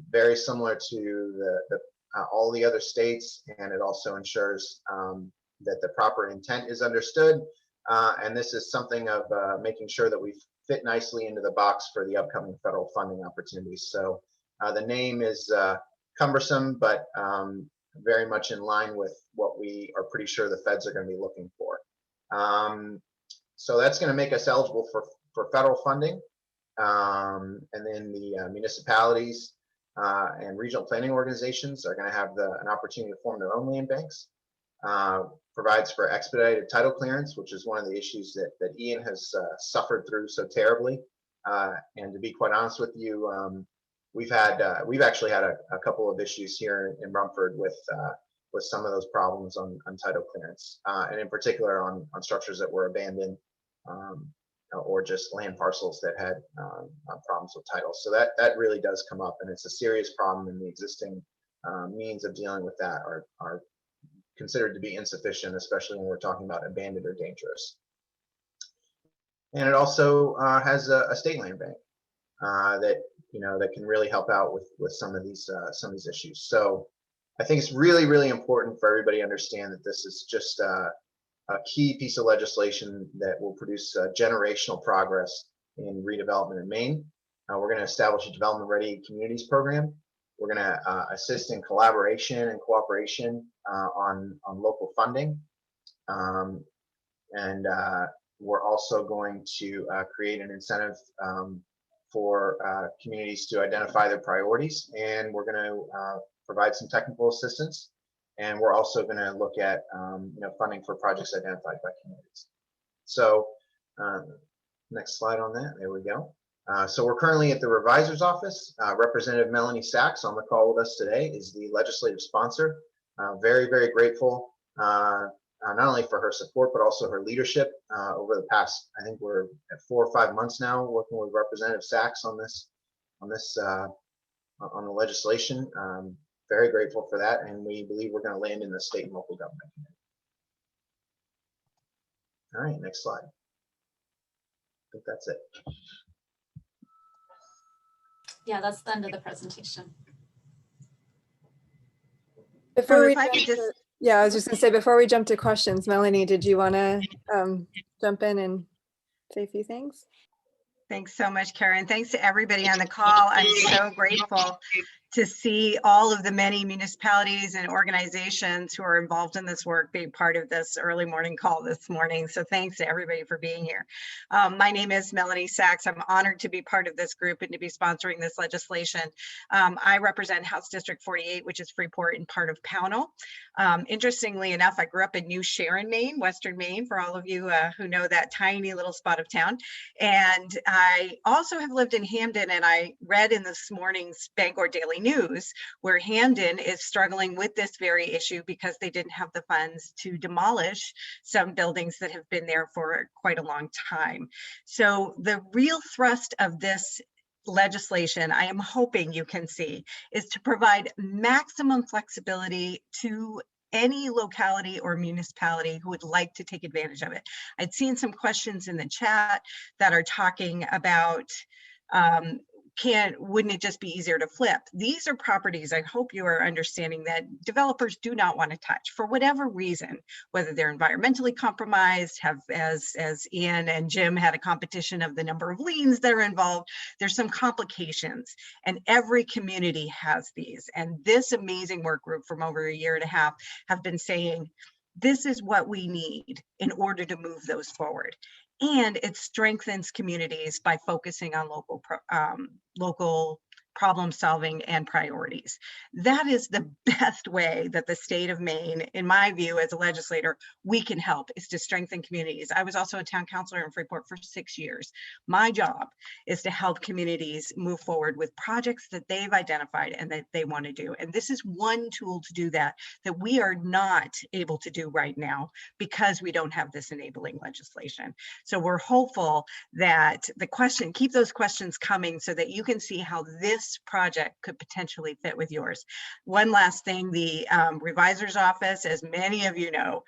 D: very similar to all the other states, and it also ensures that the proper intent is understood, and this is something of making sure that we fit nicely into the box for the upcoming federal funding opportunities. So the name is cumbersome, but very much in line with what we are pretty sure the feds are going to be looking for. So that's going to make us eligible for federal funding. And then the municipalities and regional planning organizations are going to have an opportunity to form their own land banks. Provides for expedited title clearance, which is one of the issues that Ian has suffered through so terribly. And to be quite honest with you, we've actually had a couple of issues here in Rumford with some of those problems on title clearance, and in particular on structures that were abandoned, or just land parcels that had problems with title. So that really does come up, and it's a serious problem, and the existing means of dealing with that are considered to be insufficient, especially when we're talking about abandoned or dangerous. And it also has a state land bank that can really help out with some of these issues. So I think it's really, really important for everybody to understand that this is just a key piece of legislation that will produce generational progress in redevelopment in Maine. We're going to establish a development ready communities program. We're going to assist in collaboration and cooperation on local funding. And we're also going to create an incentive for communities to identify their priorities. And we're going to provide some technical assistance. And we're also going to look at funding for projects identified by communities. So next slide on that. There we go. So we're currently at the revisor's office. Representative Melanie Sachs on the call with us today is the legislative sponsor. Very, very grateful not only for her support, but also her leadership over the past, I think we're at 4 or 5 months now working with Representative Sachs on the legislation. Very grateful for that, and we believe we're going to land in the state and local government committee. All right, next slide. I think that's it.
B: Yeah, that's the end of the presentation.
F: Before we
G: if I could just,
F: yeah, I was just gonna say, before we jump to questions, Melanie, did you want to jump in and say a few things?
G: thanks so much, Karen. Thanks to everybody on the call. I'm so grateful to see all of the many municipalities and organizations who are involved in this work being part of this early morning call this morning. So thanks to everybody for being here. My name is Melanie Sachs. I'm honored to be part of this group and to be sponsoring this legislation. I represent House District 48, which is Freeport and part of Pownell. Interestingly enough, I grew up in New Sharon, Maine, Western Maine, for all of you who know that tiny little spot of town. And I also have lived in Hamden, and I read in this morning's Bangor Daily News where Hamden is struggling with this very issue because they didn't have the funds to demolish some buildings that have been there for quite a long time. So the real thrust of this legislation, I am hoping you can see, is to provide maximum flexibility to any locality or municipality who would like to take advantage of it. I'd seen some questions in the chat that are talking about wouldn't it just be easier to flip? These are properties, I hope you are understanding, that developers do not want to touch for whatever reason, whether they're environmentally compromised, have, as Ian and Jim had a competition of the number of liens that are involved. There's some complications, and every community has these. And this amazing work group from over a year and a half have been saying, this is what we need in order to move those forward. And it strengthens communities by focusing on local problem solving and priorities. That is the best way that the state of Maine, in my view as a legislator, we can help, is to strengthen communities. I was also a town councilor in Freeport for 6 years. My job is to help communities move forward with projects that they've identified and that they want to do. And this is one tool to do that we are not able to do right now because we don't have this enabling legislation. So we're hopeful that keep those questions coming so that you can see how this project could potentially fit with yours. One last thing, the revisor's office, as many of you know,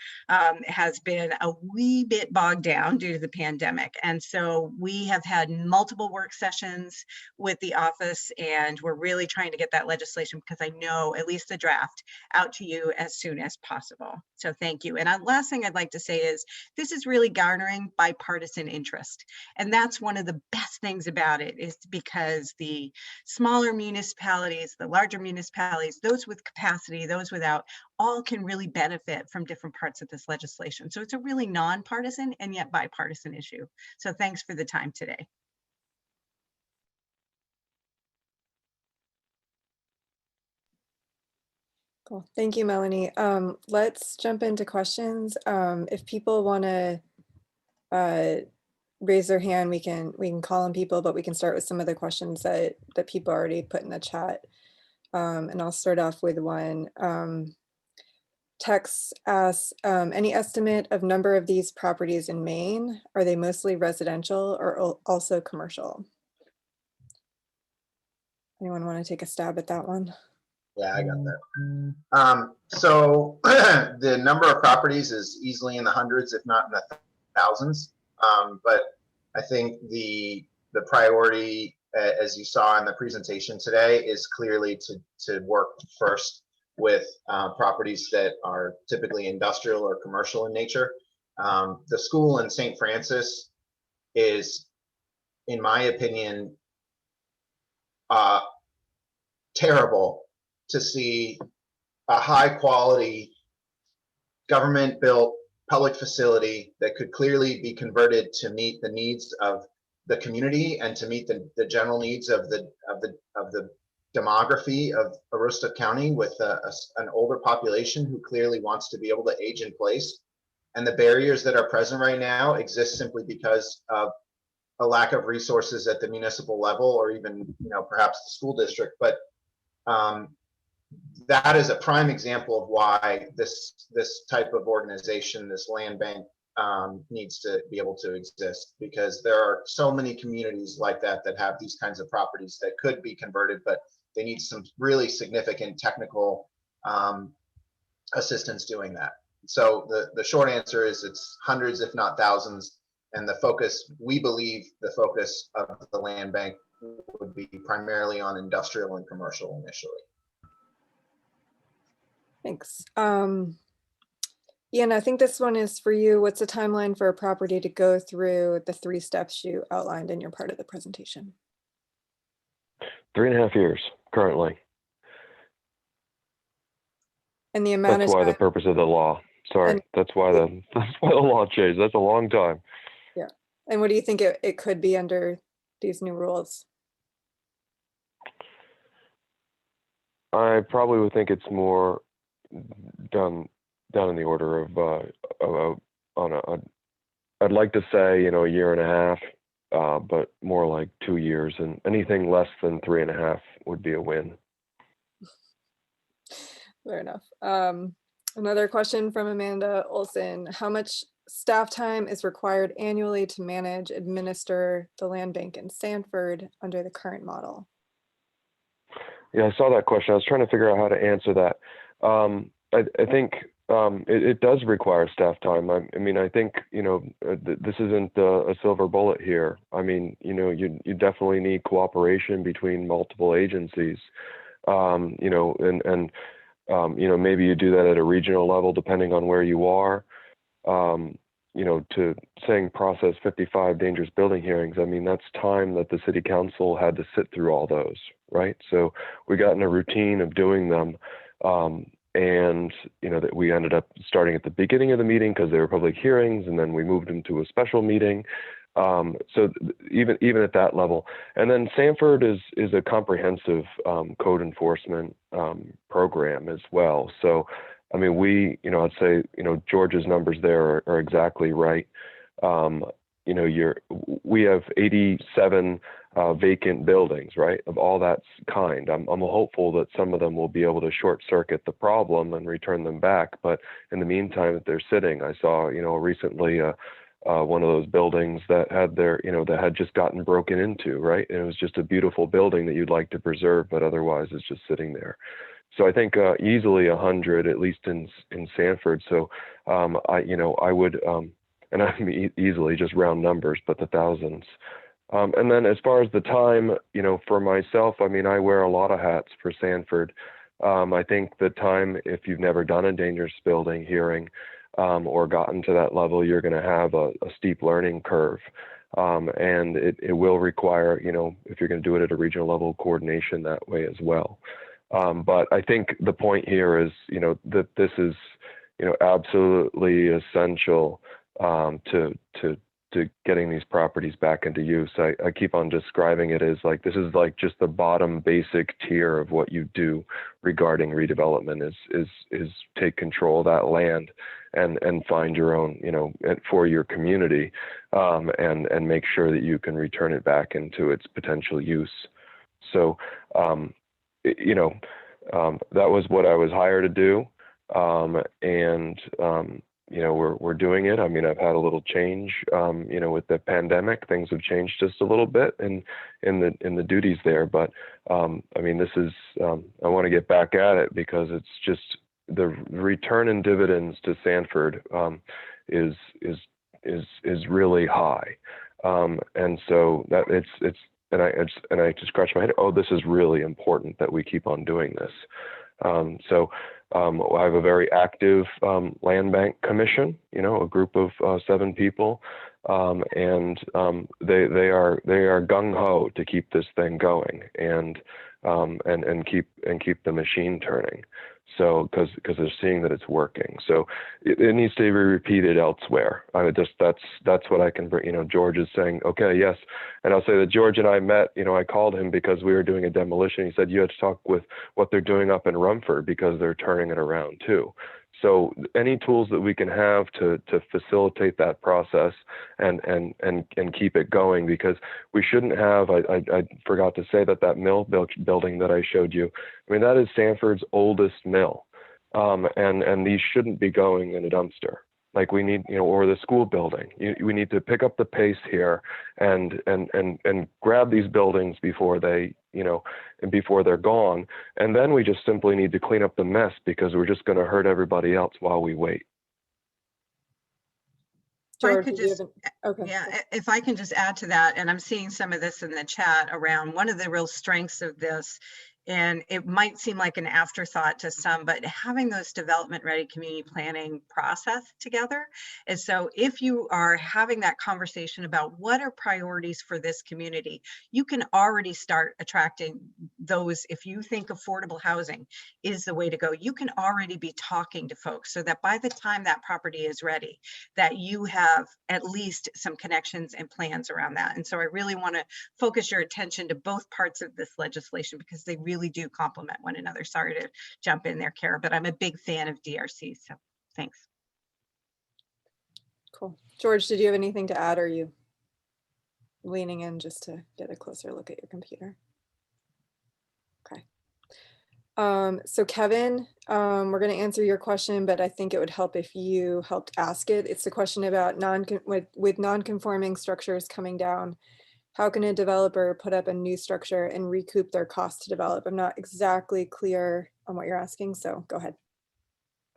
G: has been a wee bit bogged down due to the pandemic. And so we have had multiple work sessions with the office, and we're really trying to get that legislation, because I know at least the draft, out to you as soon as possible. So thank you. And last thing I'd like to say is this is really garnering bipartisan interest. And that's one of the best things about it, is because the small smaller municipalities, the larger municipalities, those with capacity, those without, all can really benefit from different parts of this legislation. So it's a really nonpartisan and yet bipartisan issue. So thanks for the time today.
F: Cool. Thank you, Melanie. Let's jump into questions. If people want to raise their hand, we can call on people, but we can start with some of the questions that people already put in the chat. And I'll start off with one. Tex asks, any estimate of number of these properties in Maine? Are they mostly residential or also commercial? Anyone want to take a stab at that one?
D: Yeah, I got that. So the number of properties is easily in the hundreds, if not in the thousands. But I think the priority, as you saw in the presentation today, is clearly to work first with properties that are typically industrial or commercial in nature. The school in St. Francis is, in my opinion, terrible to see a high quality government built public facility that could clearly be converted to meet the needs of the community and to meet the general needs of the demography of Aroostook County, with an older population who clearly wants to be able to age in place. And the barriers that are present right now exist simply because of a lack of resources at the municipal level, or even, perhaps the school district. But that is a prime example of why this type of organization, this land bank, needs to be able to exist, because there are so many communities like that have these kinds of properties that could be converted, but they need some really significant technical assistance doing that. So the short answer is it's hundreds, if not thousands, and the focus, we believe the focus of the land bank would be primarily on industrial and commercial initially.
F: Thanks. Ian, I think this one is for you. What's the timeline for a property to go through the 3 steps you outlined in your part of the presentation?
C: 3.5 years currently.
F: And the amount
C: That's
F: of
C: why
F: time,
C: the purpose of the law. Sorry,
F: and,
C: that's why the law changed. That's a long time.
F: yeah. And what do you think it could be under these new rules?
C: I probably would think it's more down in the order of I'd like to say, a year and a half, but more like 2 years, and anything less than 3.5 would be a win.
F: Fair enough. Another question from Amanda Olson. How much staff time is required annually to administer the land bank in Sanford under the current model?
C: Yeah, I saw that question. I was trying to figure out how to answer that. I think it does require staff time. I mean, I think, this isn't a silver bullet here. I mean, you definitely need cooperation between multiple agencies, maybe you do that at a regional level, depending on where you are. To saying process 55 dangerous building hearings, I mean, that's time that the city council had to sit through all those, right? So we got in a routine of doing them, and that we ended up starting at the beginning of the meeting because they were public hearings, and then we moved them to a special meeting. So even at that level, and then Sanford is a comprehensive code enforcement program as well. So I mean, I'd say, George's numbers there are exactly right. We have 87 vacant buildings, right, of all that kind. I'm hopeful that some of them will be able to short circuit the problem and return them back. But in the meantime that they're sitting, I saw, recently one of those buildings that had that had just gotten broken into, right? And it was just a beautiful building that you'd like to preserve, but otherwise it's just sitting there. So I think easily 100, at least in Sanford. So I would, and I mean easily just round numbers, but the thousands. And then as far as the time, for myself, I mean, I wear a lot of hats for Sanford. I think the time, if you've never done a dangerous building hearing or gotten to that level, you're going to have a steep learning curve. And it will require, if you're going to do it at a regional level, coordination that way as well. But I think the point here is, that this is, absolutely essential to getting these properties back into use. I keep on describing it as like, this is like just the bottom basic tier of what you do regarding redevelopment is take control of that land and find your own, for your community, and make sure that you can return it back into its potential use. So, that was what I was hired to do. We're doing it. I mean, I've had a little change, with the pandemic, things have changed just a little bit in the duties there. But I mean, this is, I want to get back at it because it's just the return in dividends to Sanford is really high. And so that it's, and I just scratch my head. Oh, this is really important that we keep on doing this. I have a very active land bank commission, a group of 7 people, and they are gung ho to keep this thing going and keep the machine turning. So because they're seeing that it's working. So it needs to be repeated elsewhere. That's what I can bring. George is saying, okay, yes. And I'll say that George and I met, I called him because we were doing a demolition. He said, you have to talk with what they're doing up in Rumford because they're turning it around too. So any tools that we can have to facilitate that process and keep it going, because we shouldn't have, I forgot to say that mill building that I showed you, I mean, that is Sanford's oldest mill. And these shouldn't be going in a dumpster. Like we need, or the school building. We need to pick up the pace here and grab these buildings before they, and before they're gone. And then we just simply need to clean up the mess because we're just going to hurt everybody else while we wait.
F: George,
G: okay. Yeah, if I can just add to that, and I'm seeing some of this in the chat around one of the real strengths of this, and it might seem like an afterthought to some, but having those development ready community planning process together. And so if you are having that conversation about what are priorities for this community, you can already start attracting those. If you think affordable housing is the way to go, you can already be talking to folks so that by the time that property is ready, that you have at least some connections and plans around that. And so I really want to focus your attention to both parts of this legislation because they really do complement one another. Sorry to jump in there, Kara, but I'm a big fan of DRC, so thanks.
F: Cool. George, did you have anything to add, or are you leaning in just to get a closer look at your computer? Okay. So Kevin, we're going to answer your question, but I think it would help if you helped ask it. It's a question about with non-conforming structures coming down. How can a developer put up a new structure and recoup their cost to develop? I'm not exactly clear on what you're asking, so go ahead.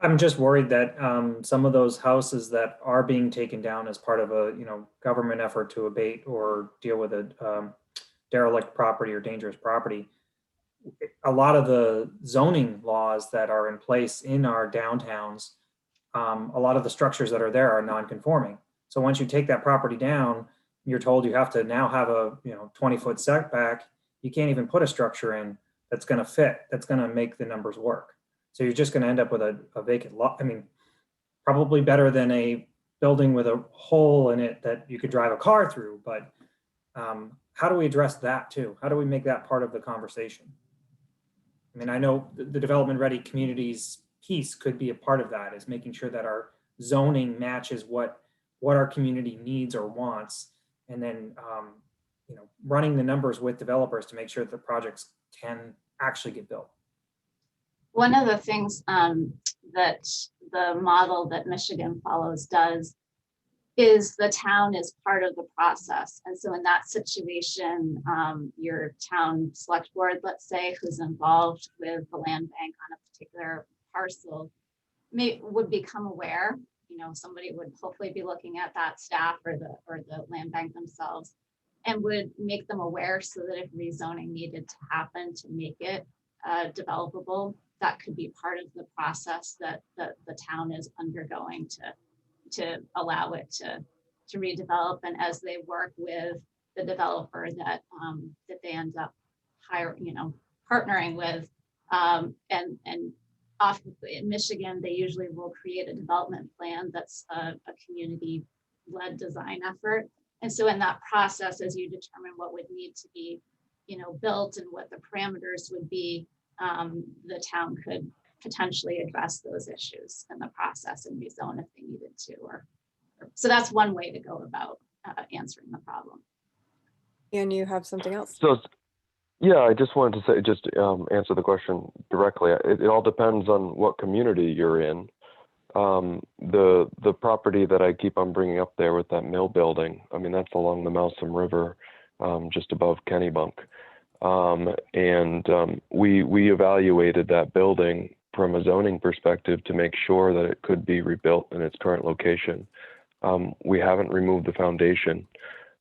H: I'm just worried that some of those houses that are being taken down as part of a government effort to abate or deal with a derelict property or dangerous property, a lot of the zoning laws that are in place in our downtowns, a lot of the structures that are there are non-conforming. So once you take that property down, you're told you have to now have a 20-foot setback. You can't even put a structure in that's going to fit, that's going to make the numbers work. So you're just going to end up with a vacant lot. I mean, probably better than a building with a hole in it that you could drive a car through. But how do we address that too? How do we make that part of the conversation? I mean, I know the development ready communities piece could be a part of that, is making sure that our zoning matches what our community needs or wants. And then, running the numbers with developers to make sure that the projects can actually get built.
B: One of the things that the model that Michigan follows does is the town is part of the process. And so in that situation, your town select board, let's say, who's involved with the land bank on a particular parcel would become aware. Somebody would hopefully be looking at that staff or the land bank themselves and would make them aware so that if rezoning needed to happen to make it developable, that could be part of the process that the town is undergoing to allow it to redevelop, and as they work with the developer that they end up partnering with, and often in Michigan, they usually will create a development plan that's a community-led design effort. And so in that process, as you determine what would need to be, built and what the parameters would be, the town could potentially address those issues in the process and rezone if they needed to. So that's one way to go about answering the problem.
F: And you have something else?
C: So, yeah, I just wanted to say, just answer the question directly. It all depends on what community you're in. The property that I keep on bringing up there with that mill building, I mean, that's along the Mousom River, just above Kennebunk. We evaluated that building from a zoning perspective to make sure that it could be rebuilt in its current location. We haven't removed the foundation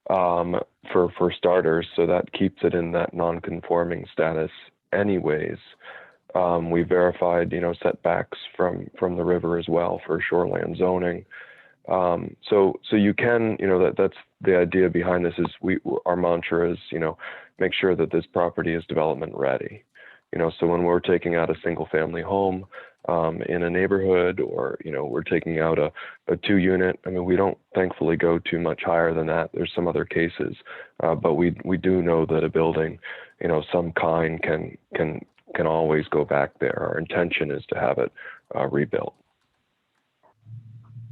C: for starters, so that keeps it in that non-conforming status anyways. We verified, setbacks from the river as well for shoreland zoning. So you can, that's the idea behind this is our mantra is, make sure that this property is development ready. So when we're taking out a single family home in a neighborhood, or, we're taking out a 2-unit, I mean, we don't thankfully go too much higher than that. There's some other cases, but we do know that a building, some kind can always go back there. Our intention is to have it rebuilt.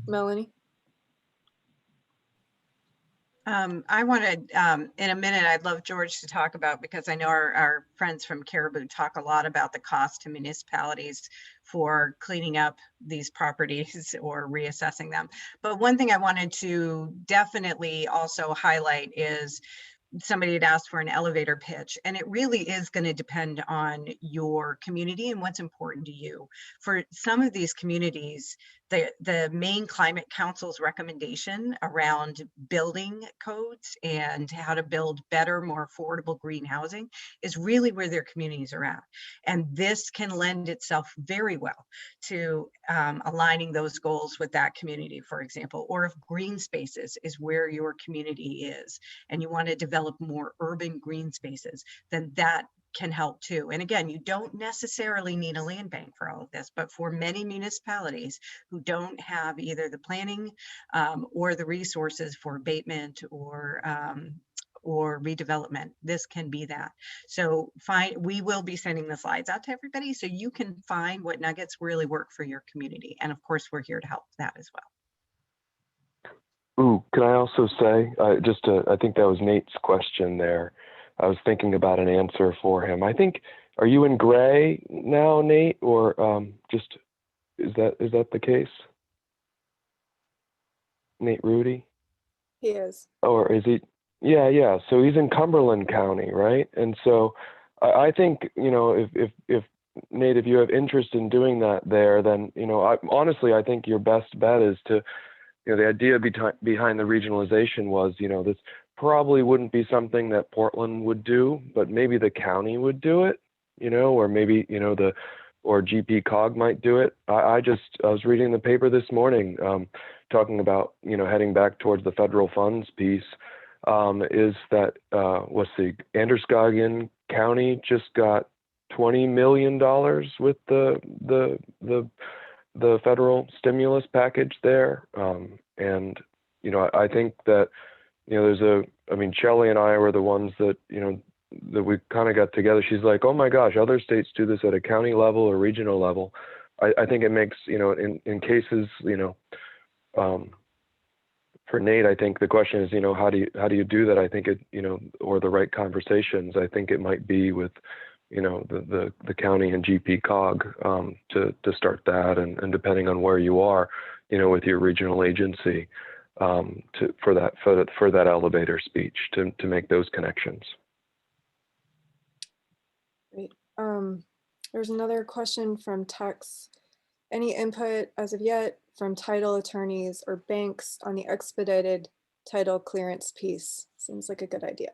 F: Melanie?
G: I wanted, in a minute, I'd love George to talk about, because I know our friends from Caribou talk a lot about the cost to municipalities for cleaning up these properties or reassessing them. But one thing I wanted to definitely also highlight is somebody had asked for an elevator pitch, and it really is going to depend on your community and what's important to you. For some of these communities, the Maine Climate Council's recommendation around building codes and how to build better, more affordable green housing is really where their communities are at. And this can lend itself very well to aligning those goals with that community, for example. Or if green spaces is where your community is and you want to develop more urban green spaces, then that can help too. And again, you don't necessarily need a land bank for all of this, but for many municipalities who don't have either the planning or the resources for abatement or redevelopment, this can be that. So we will be sending the slides out to everybody so you can find what nuggets really work for your community. And of course, we're here to help that as well.
C: Ooh, can I also say, I think that was Nate's question there. I was thinking about an answer for him. I think, are you in gray now, Nate, or just, is that the case? Nate Rudy?
F: He is.
C: Or is he? Yeah. So he's in Cumberland County, right? And so I think, if Nate, if you have interest in doing that there, then, honestly, I think your best bet is to, the idea behind the regionalization was, this probably wouldn't be something that Portland would do, but maybe the county would do it, or maybe, or GP Cog might do it. I was reading the paper this morning, talking about, heading back towards the federal funds piece, is that, Androscoggin County just got $20 million with the federal stimulus package there. And, I think that, Shelley and I were the ones that, that we kind of got together. She's like, oh my gosh, other states do this at a county level or regional level. I think it makes, in cases, for Nate, I think the question is, how do you do that? I think it, or the right conversations. I think it might be with, the county and GP Cog to start that, and depending on where you are, with your regional agency, for that elevator speech to make those connections.
F: Great. There's another question from Tex. Any input as of yet from title attorneys or banks on the expedited title clearance piece? Seems like a good idea.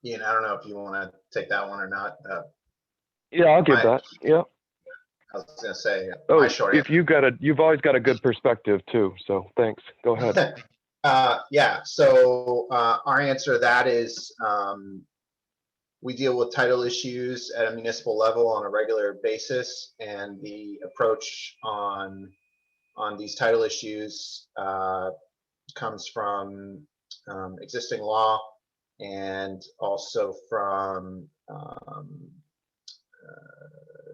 D: Ian, I don't know if you want to take that one or not.
C: Yeah, I'll give that. Yeah.
D: I was gonna say,
C: Oh,
D: my short
C: if you've always got a good perspective too. So thanks. Go ahead.
D: Yeah, so our answer to that is we deal with title issues at a municipal level on a regular basis, and the approach on these title issues comes from existing law and also from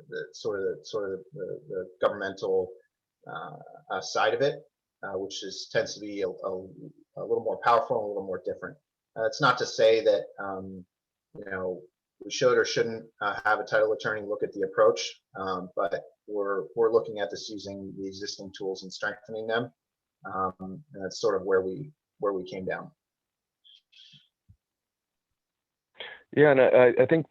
D: the sort of the governmental side of it, which tends to be a little more powerful and a little more different. It's not to say that we should or shouldn't have a title attorney look at the approach, but we're looking at this using the existing tools and strengthening them, and that's sort of where we came down.
C: Yeah, and I think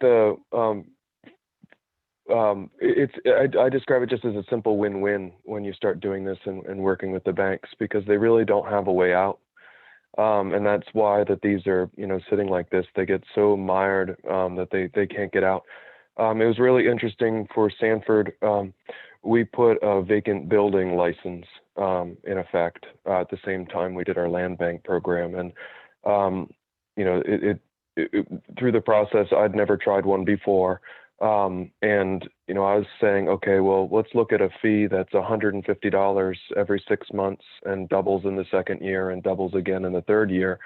C: I describe it just as a simple win-win when you start doing this and working with the banks, because they really don't have a way out. And that's why that these are, sitting like this. They get so mired that they can't get out. It was really interesting for Sanford. We put a vacant building license in effect at the same time we did our land bank program. And, through the process, I'd never tried one before. And, I was saying, okay, well, let's look at a fee that's $150 every 6 months and doubles in the second year and doubles again in the third year.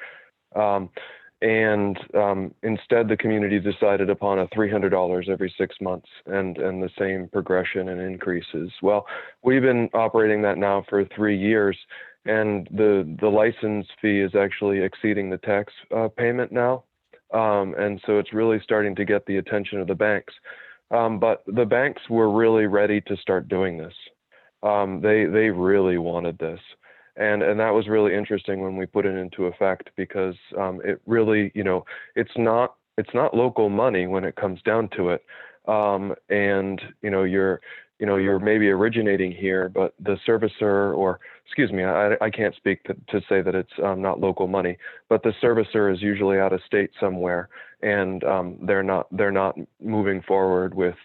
C: Instead, the community decided upon a $300 every 6 months and the same progression and increases. Well, we've been operating that now for 3 years, and the license fee is actually exceeding the tax payment now. And so it's really starting to get the attention of the banks. But the banks were really ready to start doing this. They really wanted this. And that was really interesting when we put it into effect, because it really, it's not local money when it comes down to it. And you're maybe originating here, but the servicer, or excuse me, I can't speak to say that it's not local money, but the servicer is usually out of state somewhere, and they're not moving forward with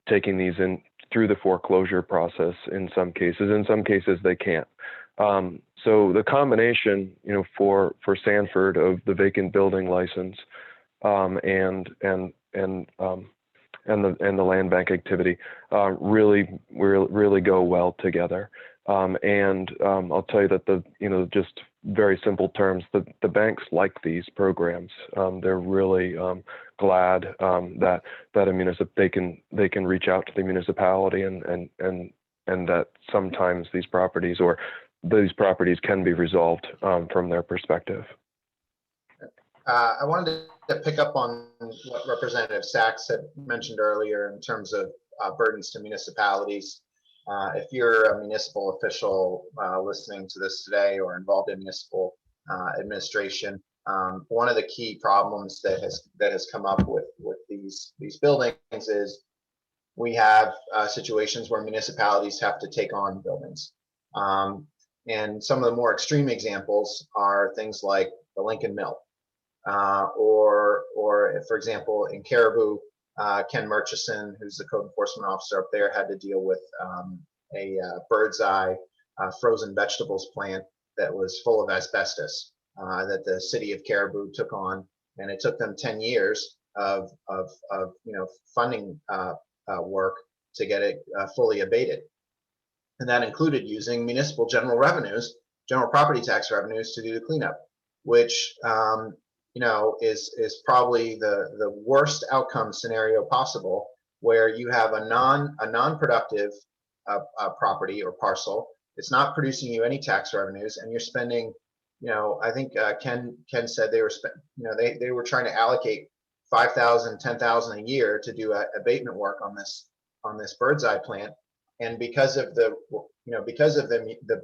C: taking these in through the foreclosure process. In some cases they can't. So the combination, for Sanford of the vacant building license and the land bank activity really go well together. And I'll tell you that just very simple terms, the banks like these programs. They're really glad that they can reach out to the municipality and that sometimes these properties can be resolved from their perspective.
D: I wanted to pick up on what Representative Sachs had mentioned earlier in terms of burdens to municipalities. If you're a municipal official listening to this today or involved in municipal administration, one of the key problems that has come up with these buildings is we have situations where municipalities have to take on buildings. And some of the more extreme examples are things like the Lincoln Mill. Or for example, in Caribou, Ken Murchison, who's the code enforcement officer up there, had to deal with a bird's eye frozen vegetables plant that was full of asbestos that the city of Caribou took on, and it took them 10 years of funding work to get it fully abated, and that included using municipal general property tax revenues to do the cleanup, which is probably the worst outcome scenario possible, where you have a non-productive property or parcel. It's not producing you any tax revenues, and you're spending, I think Ken said they were trying to allocate $5,000, $10,000 a year to do abatement work on this bird's eye plant, and because of the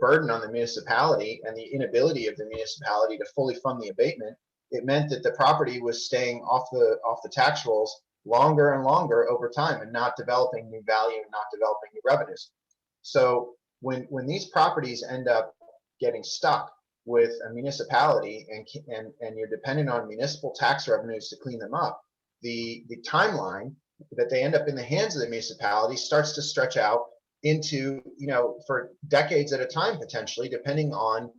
D: burden on the municipality and the inability of the municipality to fully fund the abatement, it meant that the property was staying off the tax rolls longer and longer over time and not developing new value and not developing new revenues. So when these properties end up getting stuck with a municipality and you're dependent on municipal tax revenues to clean them up, the timeline that they end up in the hands of the municipality starts to stretch out into, for decades at a time, potentially, depending on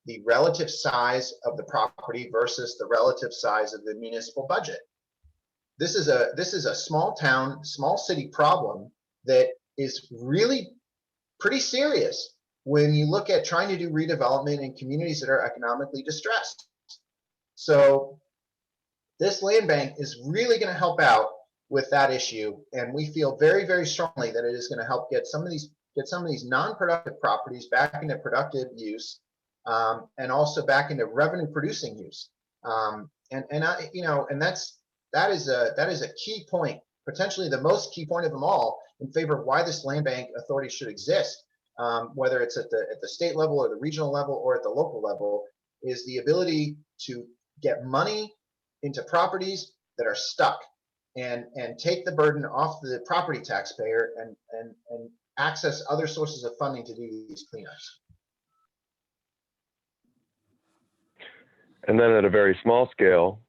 D: the relative size of the property versus the relative size of the municipal budget. This is a small town, small city problem that is really pretty serious when you look at trying to do redevelopment in communities that are economically distressed. So this land bank is really going to help out with that issue, and we feel very, very strongly that it is going to help get some of these non-productive properties back into productive use, and also back into revenue-producing use. That is a key point, potentially the most key point of them all, in favor of why this land bank authority should exist, whether it's at the state level or the regional level or at the local level, is the ability to get money into properties that are stuck, and take the burden off the property taxpayer, and access other sources of funding to do these cleanups.
C: And then at a very small scale,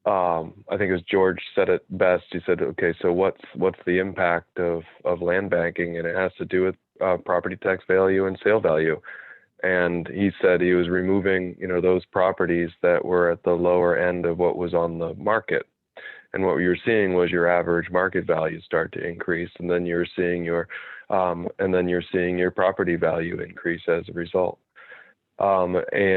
C: I think as George said it best, he said, okay, so what's the impact of land banking? And it has to do with property tax value and sale value. And he said he was removing, those properties that were at the lower end of what was on the market. And what you're seeing was your average market value start to increase, and then you're seeing your property value increase as a result. When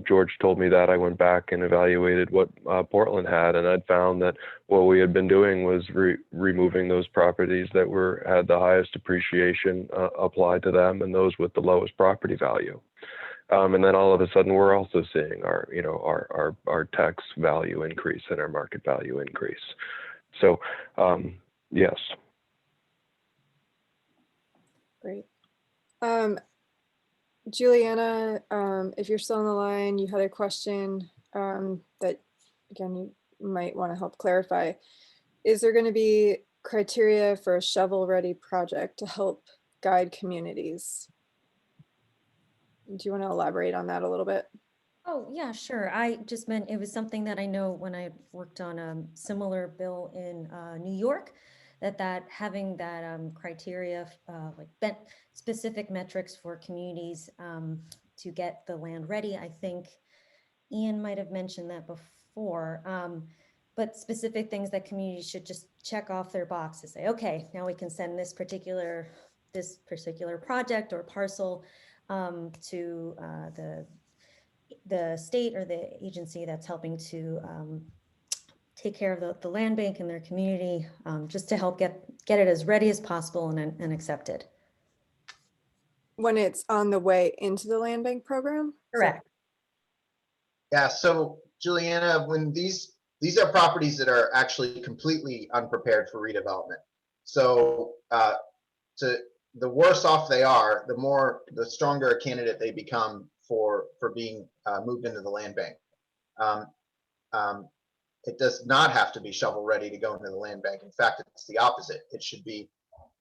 C: George told me that, I went back and evaluated what Portland had, and I'd found that what we had been doing was removing those properties that had the highest appreciation applied to them, and those with the lowest property value. And then all of a sudden, we're also seeing our tax value increase and our market value increase. So, yes.
F: Great. Juliana, if you're still on the line, you had a question that, again, you might want to help clarify. Is there going to be criteria for a shovel-ready project to help guide communities? Do you want to elaborate on that a little bit?
I: Oh, yeah, sure. I just meant it was something that I know when I worked on a similar bill in New York, that having that criteria, like specific metrics for communities to get the land ready. I think Ian might have mentioned that before, but specific things that communities should just check off their box to say, okay, now we can send this particular project or parcel to the state or the agency that's helping to take care of the land bank in their community, just to help get it as ready as possible and accepted.
F: When it's on the way into the land bank program?
I: Correct.
D: Yeah, so Juliana, when these are properties that are actually completely unprepared for redevelopment. So the worse off they are, the stronger a candidate they become for being moved into the land bank. It does not have to be shovel ready to go into the land bank. In fact, it's the opposite. It should be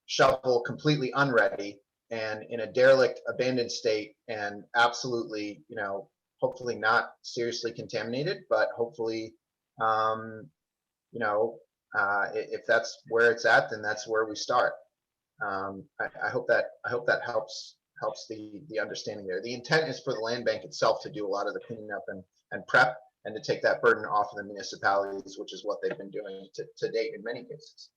D: shovel completely unready and in a derelict, abandoned state, and absolutely, hopefully not seriously contaminated, but hopefully, if that's where it's at, then that's where we start. I hope that helps the understanding there. The intent is for the land bank itself to do a lot of the cleaning up and prep, and to take that burden off of the municipalities, which is what they've been doing to date in many cases.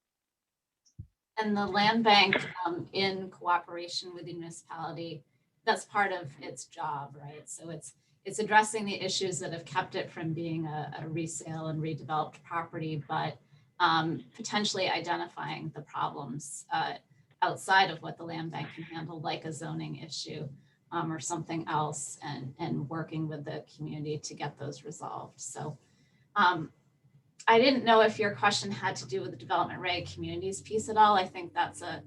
B: And the land bank, in cooperation with the municipality, that's part of its job, right? So it's addressing the issues that have kept it from being a resale and redeveloped property, but potentially identifying the problems outside of what the land bank can handle, like a zoning issue or something else, and working with the community to get those resolved. So I didn't know if your question had to do with the development ready communities piece at all. I think that's a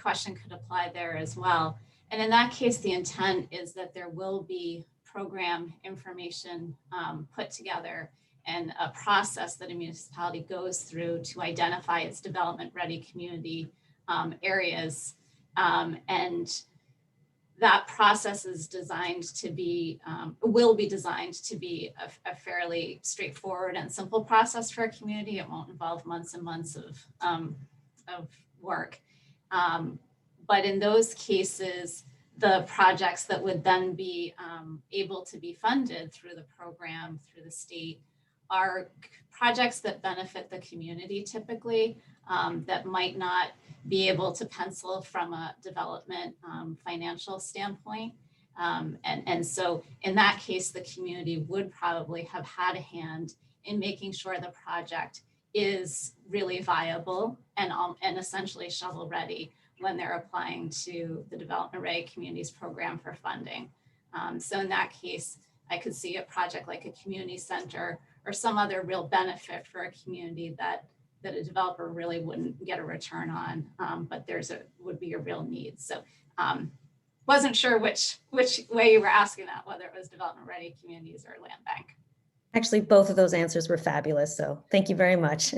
B: question could apply there as well. And in that case, the intent is that there will be program information put together and a process that a municipality goes through to identify its development ready community areas. And that process is designed to be, will be designed to be a fairly straightforward and simple process for a community. It won't involve months and months of work. But in those cases, the projects that would then be able to be funded through the program, through the state, are projects that benefit the community typically, that might not be able to pencil from a development financial standpoint. And so in that case, the community would probably have had a hand in making sure the project is really viable and essentially shovel ready when they're applying to the Development Ready Communities program for funding. So in that case, I could see a project like a community center or some other real benefit for a community that a developer really wouldn't get a return on, but would be a real need. So wasn't sure which way you were asking that, whether it was development ready communities or land bank.
I: Actually, both of those answers were fabulous. So thank you very much.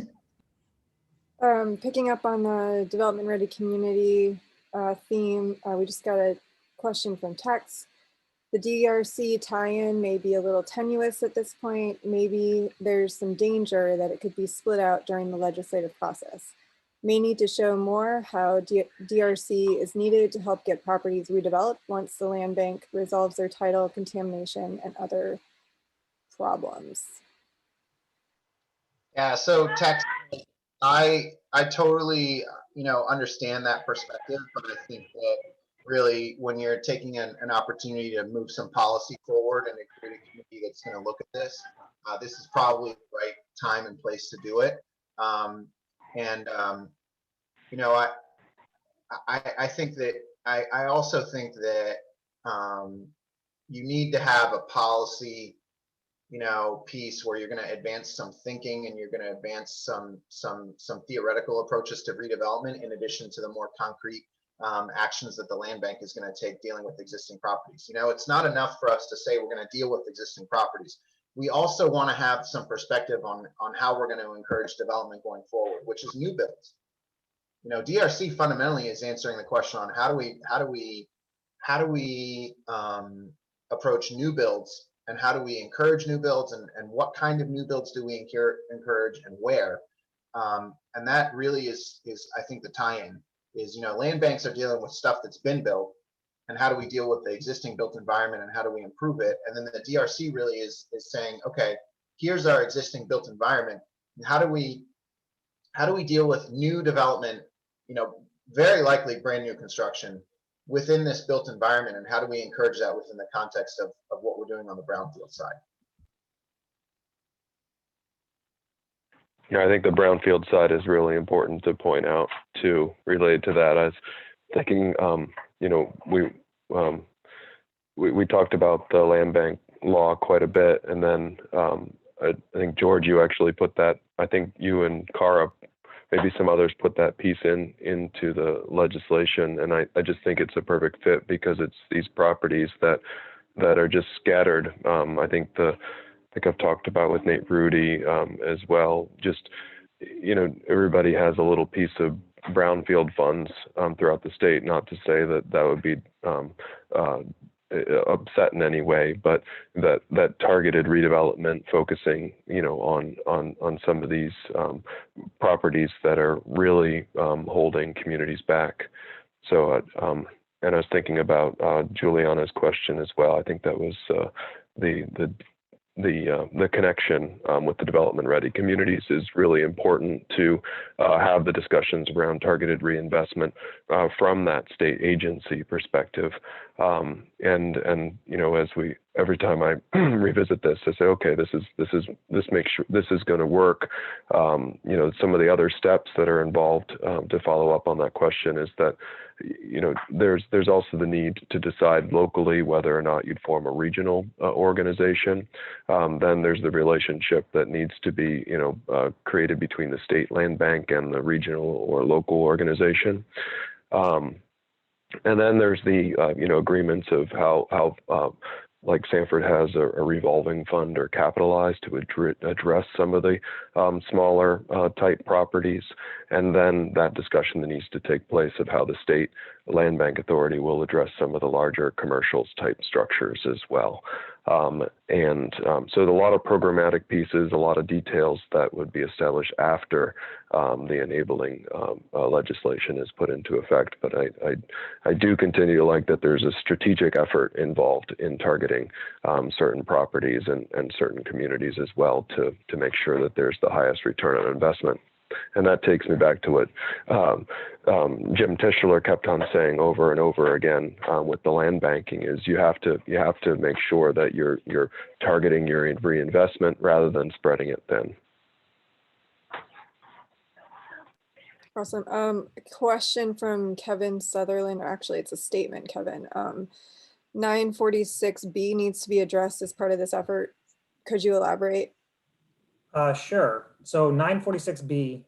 F: Picking up on the development ready community theme, we just got a question from Tex. The DRC tie-in may be a little tenuous at this point. Maybe there's some danger that it could be split out during the legislative process. May need to show more how DRC is needed to help get properties redeveloped once the land bank resolves their title, contamination, and other problems.
D: Yeah, so Tex, I totally, understand that perspective, but I think that really when you're taking an opportunity to move some policy forward and to create a committee that's going to look at this, this is probably the right time and place to do it. I think that I also think that you need to have a policy piece where you're going to advance some thinking and you're going to advance some theoretical approaches to redevelopment in addition to the more concrete actions that the land bank is going to take dealing with existing properties. It's not enough for us to say we're going to deal with existing properties. We also want to have some perspective on how we're going to encourage development going forward, which is new builds. DRC fundamentally is answering the question on how do we approach new builds, and how do we encourage new builds, and what kind of new builds do we encourage and where? And that really is I think the tie-in is, land banks are dealing with stuff that's been built, and how do we deal with the existing built environment and how do we improve it? And then the DRC really is saying, okay, here's our existing built environment, and how do we deal with new development, very likely brand new construction within this built environment, and how do we encourage that within the context of what we're doing on the brownfield side?
C: Yeah, I think the brownfield side is really important to point out too, related to that. I was thinking, we talked about the land bank law quite a bit, and then I think George, you actually put that, I think you and Cara, maybe some others put that piece into the legislation, and I just think it's a perfect fit because it's these properties that are just scattered. I think I've talked about with Nate Rudy as well. Just everybody has a little piece of brownfield funds throughout the state. Not to say that would be upset in any way, but that targeted redevelopment focusing, on some of these properties that are really holding communities back. So, and I was thinking about Juliana's question as well. I think that was the connection with the development ready communities is really important to have the discussions around targeted reinvestment from that state agency perspective. And as every time I revisit this, I say, okay, this makes sure this is going to work. Some of the other steps that are involved to follow up on that question is that there's also the need to decide locally whether or not you'd form a regional organization. Then there's the relationship that needs to be created between the state land bank and the regional or local organization. And then there's the agreements of how like Sanford has a revolving fund or capitalized to address some of the smaller type properties. And then that discussion that needs to take place of how the state land bank authority will address some of the larger commercials type structures as well. So a lot of programmatic pieces, a lot of details that would be established after the enabling legislation is put into effect. But I do continue to like that there's a strategic effort involved in targeting certain properties and certain communities as well to make sure that there's the highest return on investment. And that takes me back to what Jim Tischler kept on saying over and over again with the land banking is you have to make sure that you're targeting your reinvestment rather than spreading it thin.
F: Awesome. A question from Kevin Sutherland, or actually it's a statement, Kevin. 946B needs to be addressed as part of this effort. Could you elaborate?
H: Sure. So 946B,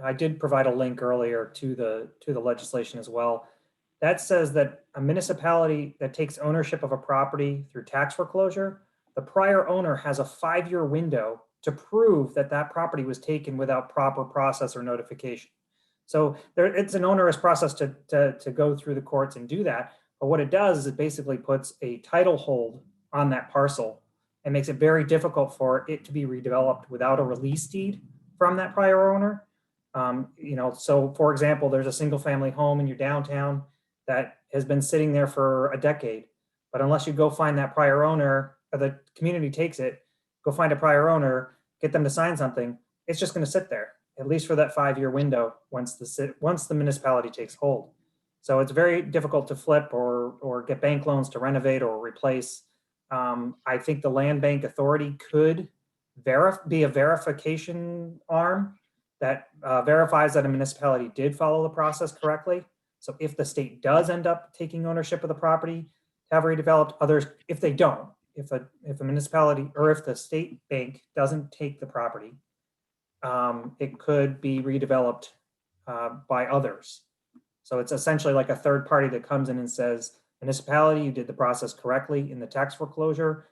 H: I did provide a link earlier to the legislation as well. That says that a municipality that takes ownership of a property through tax foreclosure, the prior owner has a 5-year window to prove that that property was taken without proper process or notification. So it's an onerous process to go through the courts and do that. But what it does is it basically puts a title hold on that parcel and makes it very difficult for it to be redeveloped without a release deed from that prior owner. So for example, there's a single family home in your downtown that has been sitting there for a decade, but unless you go find that prior owner, or the community takes it, go find a prior owner, get them to sign something, it's just going to sit there, at least for that 5-year window once the municipality takes hold. So it's very difficult to flip or get bank loans to renovate or replace. I think the land bank authority could be a verification arm that verifies that a municipality did follow the process correctly. So if the state does end up taking ownership of the property, have redeveloped, others, if they don't, if a municipality or if the state bank doesn't take the property, it could be redeveloped by others. So it's essentially like a third party that comes in and says, municipality, you did the process correctly in the tax foreclosure.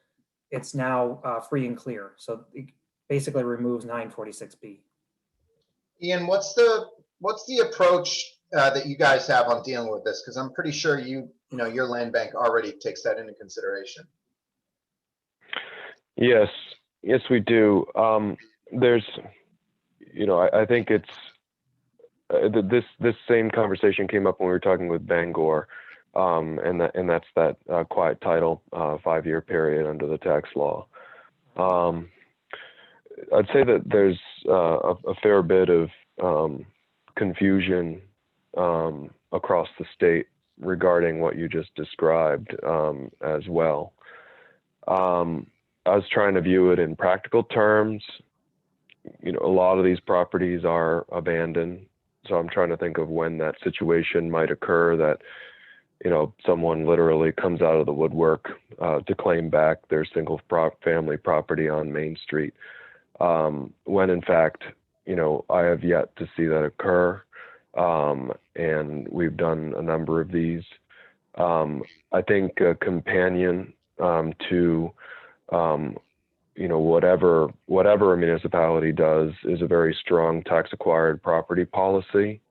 H: It's now free and clear. So it basically removes 946B.
D: Ian, what's the approach that you guys have on dealing with this? Because I'm pretty sure your land bank already takes that into consideration.
C: Yes, we do. There's, I think it's this same conversation came up when we were talking with Bangor. And that's that quiet title 5-year period under the tax law. I'd say that there's a fair bit of confusion across the state regarding what you just described as well. I was trying to view it in practical terms. A lot of these properties are abandoned. So I'm trying to think of when that situation might occur that someone literally comes out of the woodwork to claim back their single family property on Main Street. When in fact, I have yet to see that occur. And we've done a number of these. I think a companion to, whatever a municipality does is a very strong tax acquired property policy.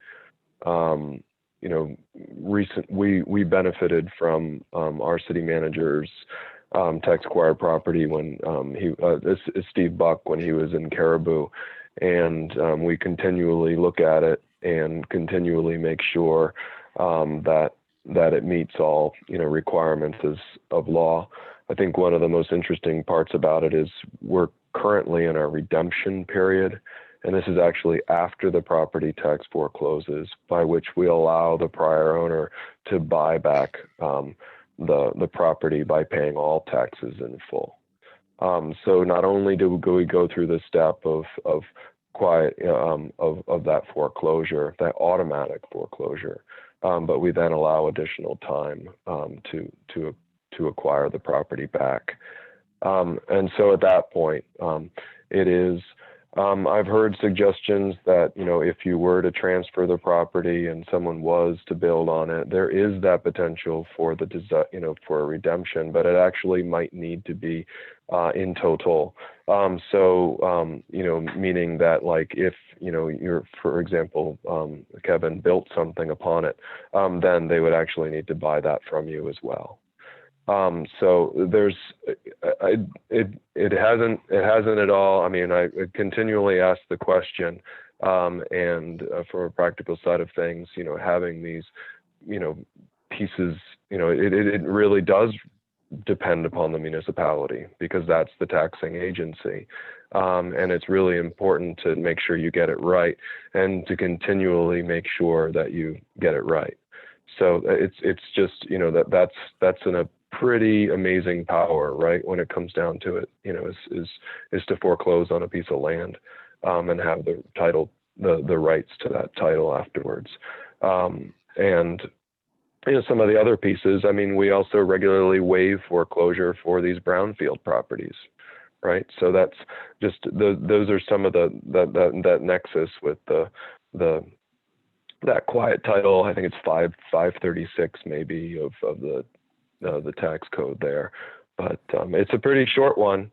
C: We benefited from our city manager's tax acquired property when Steve Buck, when he was in Caribou, and we continually look at it and continually make sure that it meets all requirements of law. I think one of the most interesting parts about it is we're currently in our redemption period. And this is actually after the property tax forecloses, by which we allow the prior owner to buy back the property by paying all taxes in full. So not only do we go through the step of that foreclosure, that automatic foreclosure, but we then allow additional time to acquire the property back. And so at that point, it is I've heard suggestions that, you know, if you were to transfer the property and someone was to build on it, there is that potential for you know, for a redemption, but it actually might need to be in total. You know, meaning that, like, if, you know, you're, for example, Kevin built something upon it, then they would actually need to buy that from you as well. So there's, it hasn't at all. I mean, I continually ask the question, and from a practical side of things, you know, having these, you know, pieces, you know, it really does depend upon the municipality, because that's the taxing agency. And it's really important to make sure you get it right, and to continually make sure that you get it right. So it's just, you know, that's a pretty amazing power, right? When it comes down to it, you know, is to foreclose on a piece of land, and have the title, the rights to that title afterwards. And, you know, some of the other pieces, I mean, we also regularly waive foreclosure for these brownfield properties, right? So that's just, those are some of that nexus with that quiet title. I think it's 536 maybe of the tax code there, but it's a pretty short one.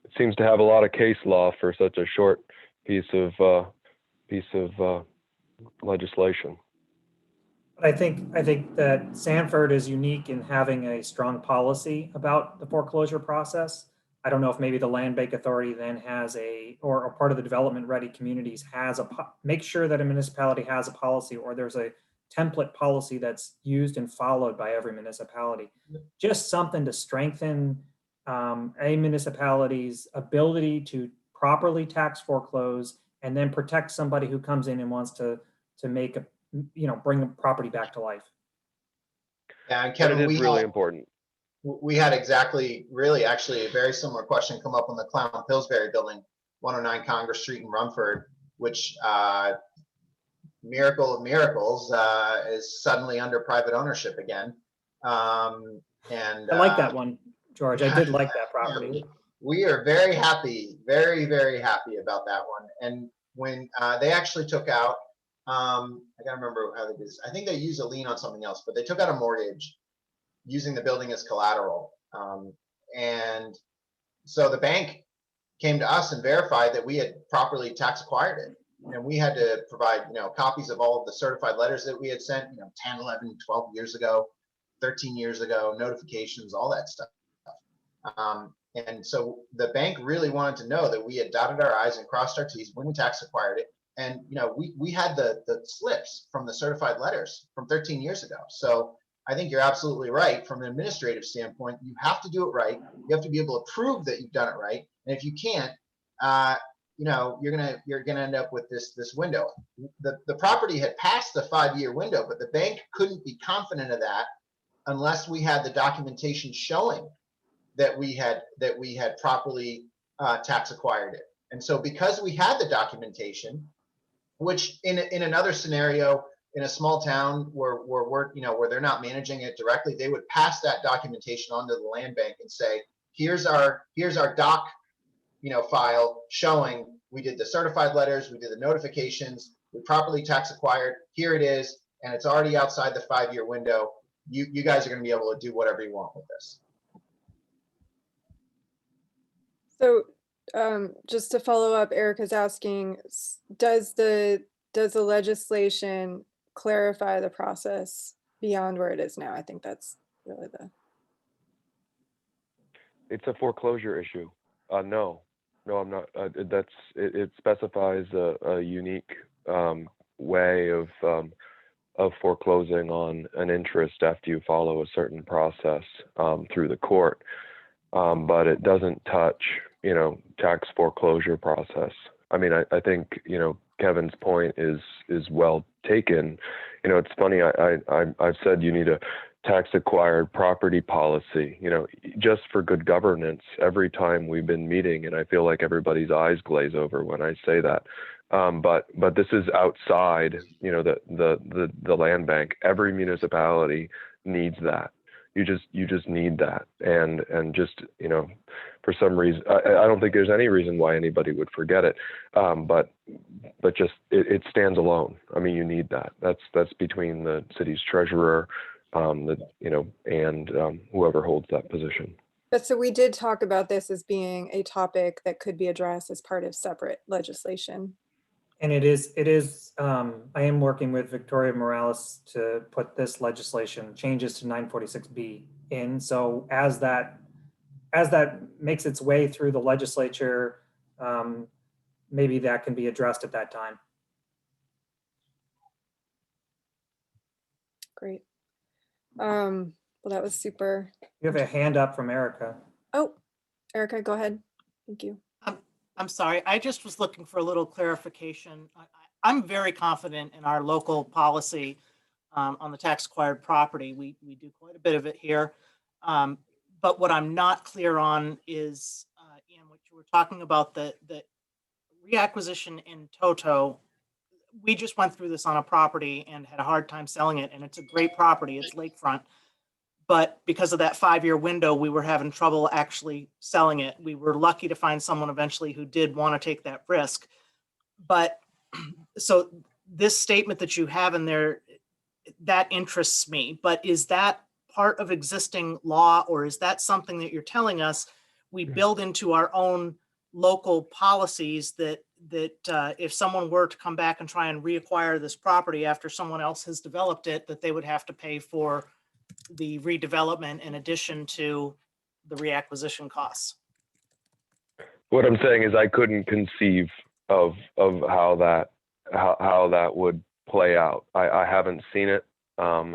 C: It seems to have a lot of case law for such a short piece of legislation.
H: I think that Sanford is unique in having a strong policy about the foreclosure process. I don't know if maybe the Land Bank Authority then has or part of the development ready communities has make sure that a municipality has a policy, or there's a template policy that's used and followed by every municipality. Just something to strengthen a municipality's ability to properly tax foreclose, and then protect somebody who comes in and wants to make a, you know, bring the property back to life.
D: Yeah, and Kevin,
C: it is really important.
D: We had really actually a very similar question come up on the Clown Pillsbury building, 109 Congress Street in Rumford, which miracle of miracles, is suddenly under private ownership again. And
H: I like that one, George. I did like that property.
D: We are very happy, very, very happy about that one. And when they actually took out, I gotta remember how they did this. I think they used a lien on something else, but they took out a mortgage using the building as collateral. And so the bank came to us and verified that we had properly tax acquired it. And we had to provide, you know, copies of all of the certified letters that we had sent, you know, 10, 11, 12 years ago, 13 years ago, notifications, all that stuff. And so the bank really wanted to know that we had dotted our I's and crossed our T's when we tax acquired it. And, you know, we had the slips from the certified letters from 13 years ago. So I think you're absolutely right. From an administrative standpoint, you have to do it right. You have to be able to prove that you've done it right. And if you can't, you know, you're gonna end up with this window. The property had passed the 5-year window, but the bank couldn't be confident of that unless we had the documentation showing that we had properly tax acquired it. And so because we had the documentation, which in another scenario, in a small town where they're not managing it directly, they would pass that documentation onto the land bank and say, here's our doc, you know, file showing we did the certified letters, we did the notifications, we properly tax acquired, here it is, and it's already outside the 5-year window. You guys are going to be able to do whatever you want with this.
F: So just to follow up, Erica's asking, does the legislation clarify the process beyond where it is now? I think that's really
C: It's a foreclosure issue. No, I'm not. It specifies a unique way of foreclosing on an interest after you follow a certain process through the court, but it doesn't touch, you know, tax foreclosure process. I mean, I think, you know, Kevin's point is well taken. You know, it's funny. I've said you need a tax acquired property policy, you know, just for good governance every time we've been meeting, and I feel like everybody's eyes glaze over when I say that. But this is outside, you know, the land bank. Every municipality needs that. You just need that, and just, you know, for some reason, I don't think there's any reason why anybody would forget it. But just it stands alone. I mean, you need that. That's between the city's treasurer, and whoever holds that position.
F: But so we did talk about this as being a topic that could be addressed as part of separate legislation.
H: And it is, I am working with Victoria Morales to put this legislation, changes to 946B in. So as that makes its way through the legislature, maybe that can be addressed at that time.
F: Great. Well, that was super.
H: You have a hand up from Erica.
F: Oh, Erica, go ahead. Thank you.
J: I'm sorry, I just was looking for a little clarification. I'm very confident in our local policy on the tax acquired property. We do quite a bit of it here. But what I'm not clear on is, Ian, what you were talking about, the reacquisition in toto. We just went through this on a property and had a hard time selling it, and it's a great property, it's lakefront. But because of that 5-year window, we were having trouble actually selling it. We were lucky to find someone eventually who did want to take that risk. But so this statement that you have in there, that interests me. But is that part of existing law, or is that something that you're telling us we build into our own local policies that if someone were to come back and try and reacquire this property after someone else has developed it, that they would have to pay for the redevelopment in addition to the reacquisition costs?
C: What I'm saying is I couldn't conceive of how that would play out. I haven't seen it. I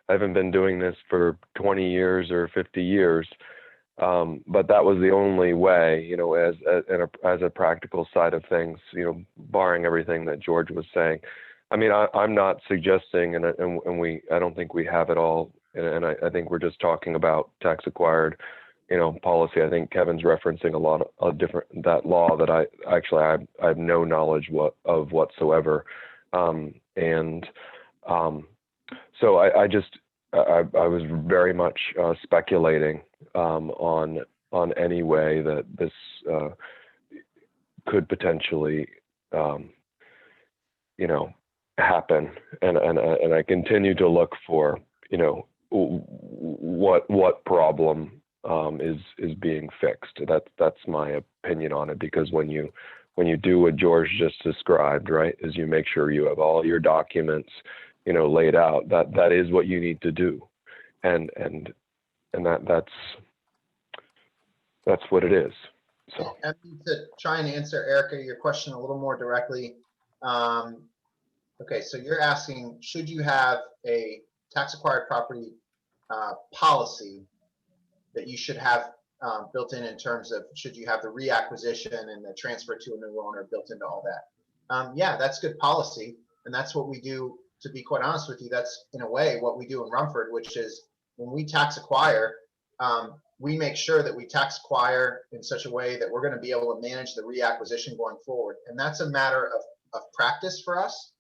C: haven't been doing this for 20 years or 50 years. But that was the only way, as a practical side of things, barring everything that George was saying. I mean, I'm not suggesting, and I don't think we have it all, and I think we're just talking about tax acquired, policy. I think Kevin's referencing a lot of different, that law that I have no knowledge of whatsoever, so I was very much speculating on any way that this could potentially, happen, and I continue to look for, what problem is being fixed. That's my opinion on it, because when you do what George just described, right, is you make sure you have all your documents, laid out. That is what you need to do, and that's what it is. So
D: I need to try and answer, Erica, your question a little more directly. Okay, so you're asking, should you have a tax acquired property policy that you should have built in terms of, should you have the reacquisition and the transfer to a new owner built into all that? Yeah, that's good policy. And that's what we do, to be quite honest with you. That's in a way what we do in Rumford, which is when we tax acquire, we make sure that we tax acquire in such a way that we're going to be able to manage the reacquisition going forward. And that's a matter of practice for us,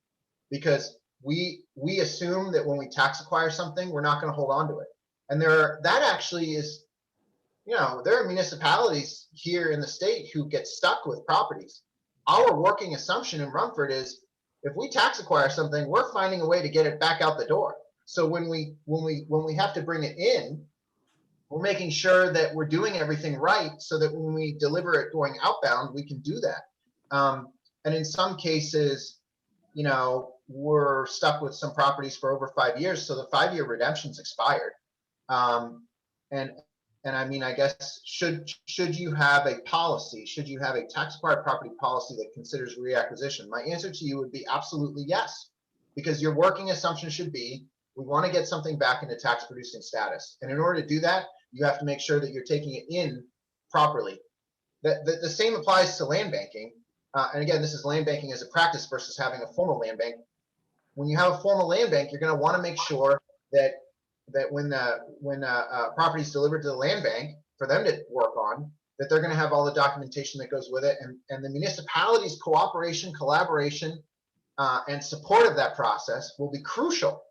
D: because we assume that when we tax acquire something, we're not going to hold on to it. And that actually is, there are municipalities here in the state who get stuck with properties. Our working assumption in Rumford is, if we tax acquire something, we're finding a way to get it back out the door. So when we have to bring it in, we're making sure that we're doing everything right, so that when we deliver it going outbound, we can do that. And in some cases, we're stuck with some properties for over 5 years, so the 5-year redemption's expired. And I mean, I guess, should you have a policy? Should you have a tax acquired property policy that considers reacquisition? My answer to you would be absolutely yes, because your working assumption should be, we want to get something back into tax producing status. And in order to do that, you have to make sure that you're taking it in properly. The same applies to land banking. And again, this is land banking as a practice versus having a formal land bank. When you have a formal land bank, you're going to want to make sure that when property is delivered to the land bank for them to work on, that they're going to have all the documentation that goes with it, and the municipality's cooperation, collaboration, and support of that process will be crucial.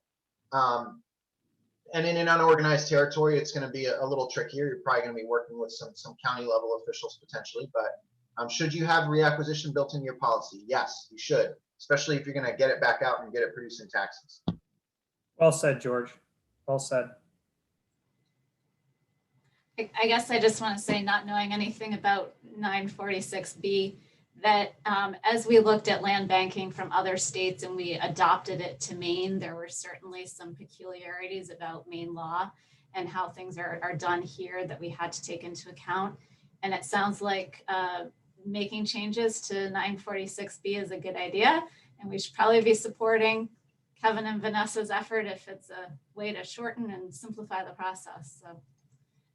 D: And in an unorganized territory, it's going to be a little trickier. You're probably going to be working with some county level officials potentially, but should you have reacquisition built into your policy? Yes, you should, especially if you're going to get it back out and get it producing taxes.
H: Well said, George. Well said.
B: I guess I just want to say, not knowing anything about 946B, that as we looked at land banking from other states and we adopted it to Maine, there were certainly some peculiarities about Maine law and how things are done here that we had to take into account. And it sounds like making changes to 946B is a good idea, and we should probably be supporting Kevin and Vanessa's effort if it's a way to shorten and simplify the process. So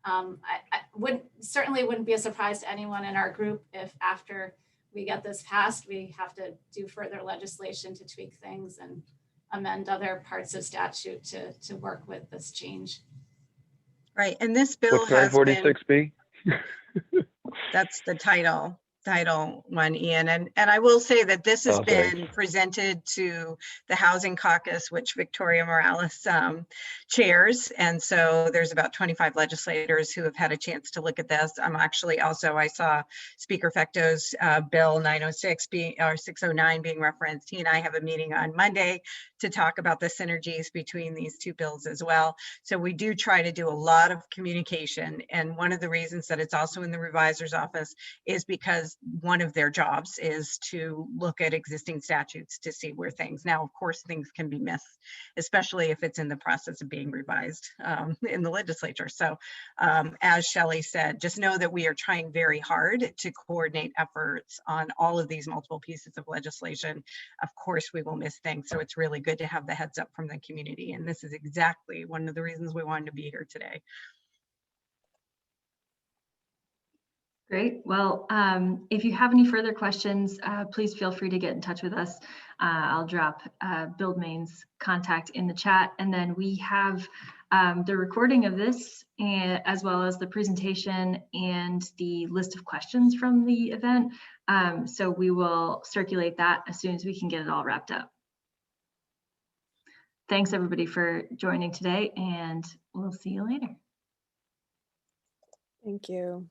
B: I certainly wouldn't be a surprise to anyone in our group if after we get this passed, we have to do further legislation to tweak things and amend other parts of statute to work with this change.
G: Right, and this bill
C: What's
G: has been,
C: 946B?
G: that's the title one, Ian. And I will say that this has
C: Okay.
G: been presented to the Housing Caucus, which Victoria Morales chairs. And so there's about 25 legislators who have had a chance to look at this. I'm actually also, I saw Speaker Fecto's bill 609 being referenced. He and I have a meeting on Monday to talk about the synergies between these two bills as well. So we do try to do a lot of communication. And one of the reasons that it's also in the revisor's office is because one of their jobs is to look at existing statutes to see where things, now of course things can be missed, especially if it's in the process of being revised in the legislature. So as Shelley said, just know that we are trying very hard to coordinate efforts on all of these multiple pieces of legislation. Of course we will miss things, so it's really good to have the heads up from the community, and this is exactly one of the reasons we wanted to be here today.
A: Great. Well, if you have any further questions, please feel free to get in touch with us. I'll drop Build Maine's contact in the chat, and then we have the recording of this, as well as the presentation and the list of questions from the event. So we will circulate that as soon as we can get it all wrapped up. Thanks everybody for joining today, and we'll see you later.
F: Thank you.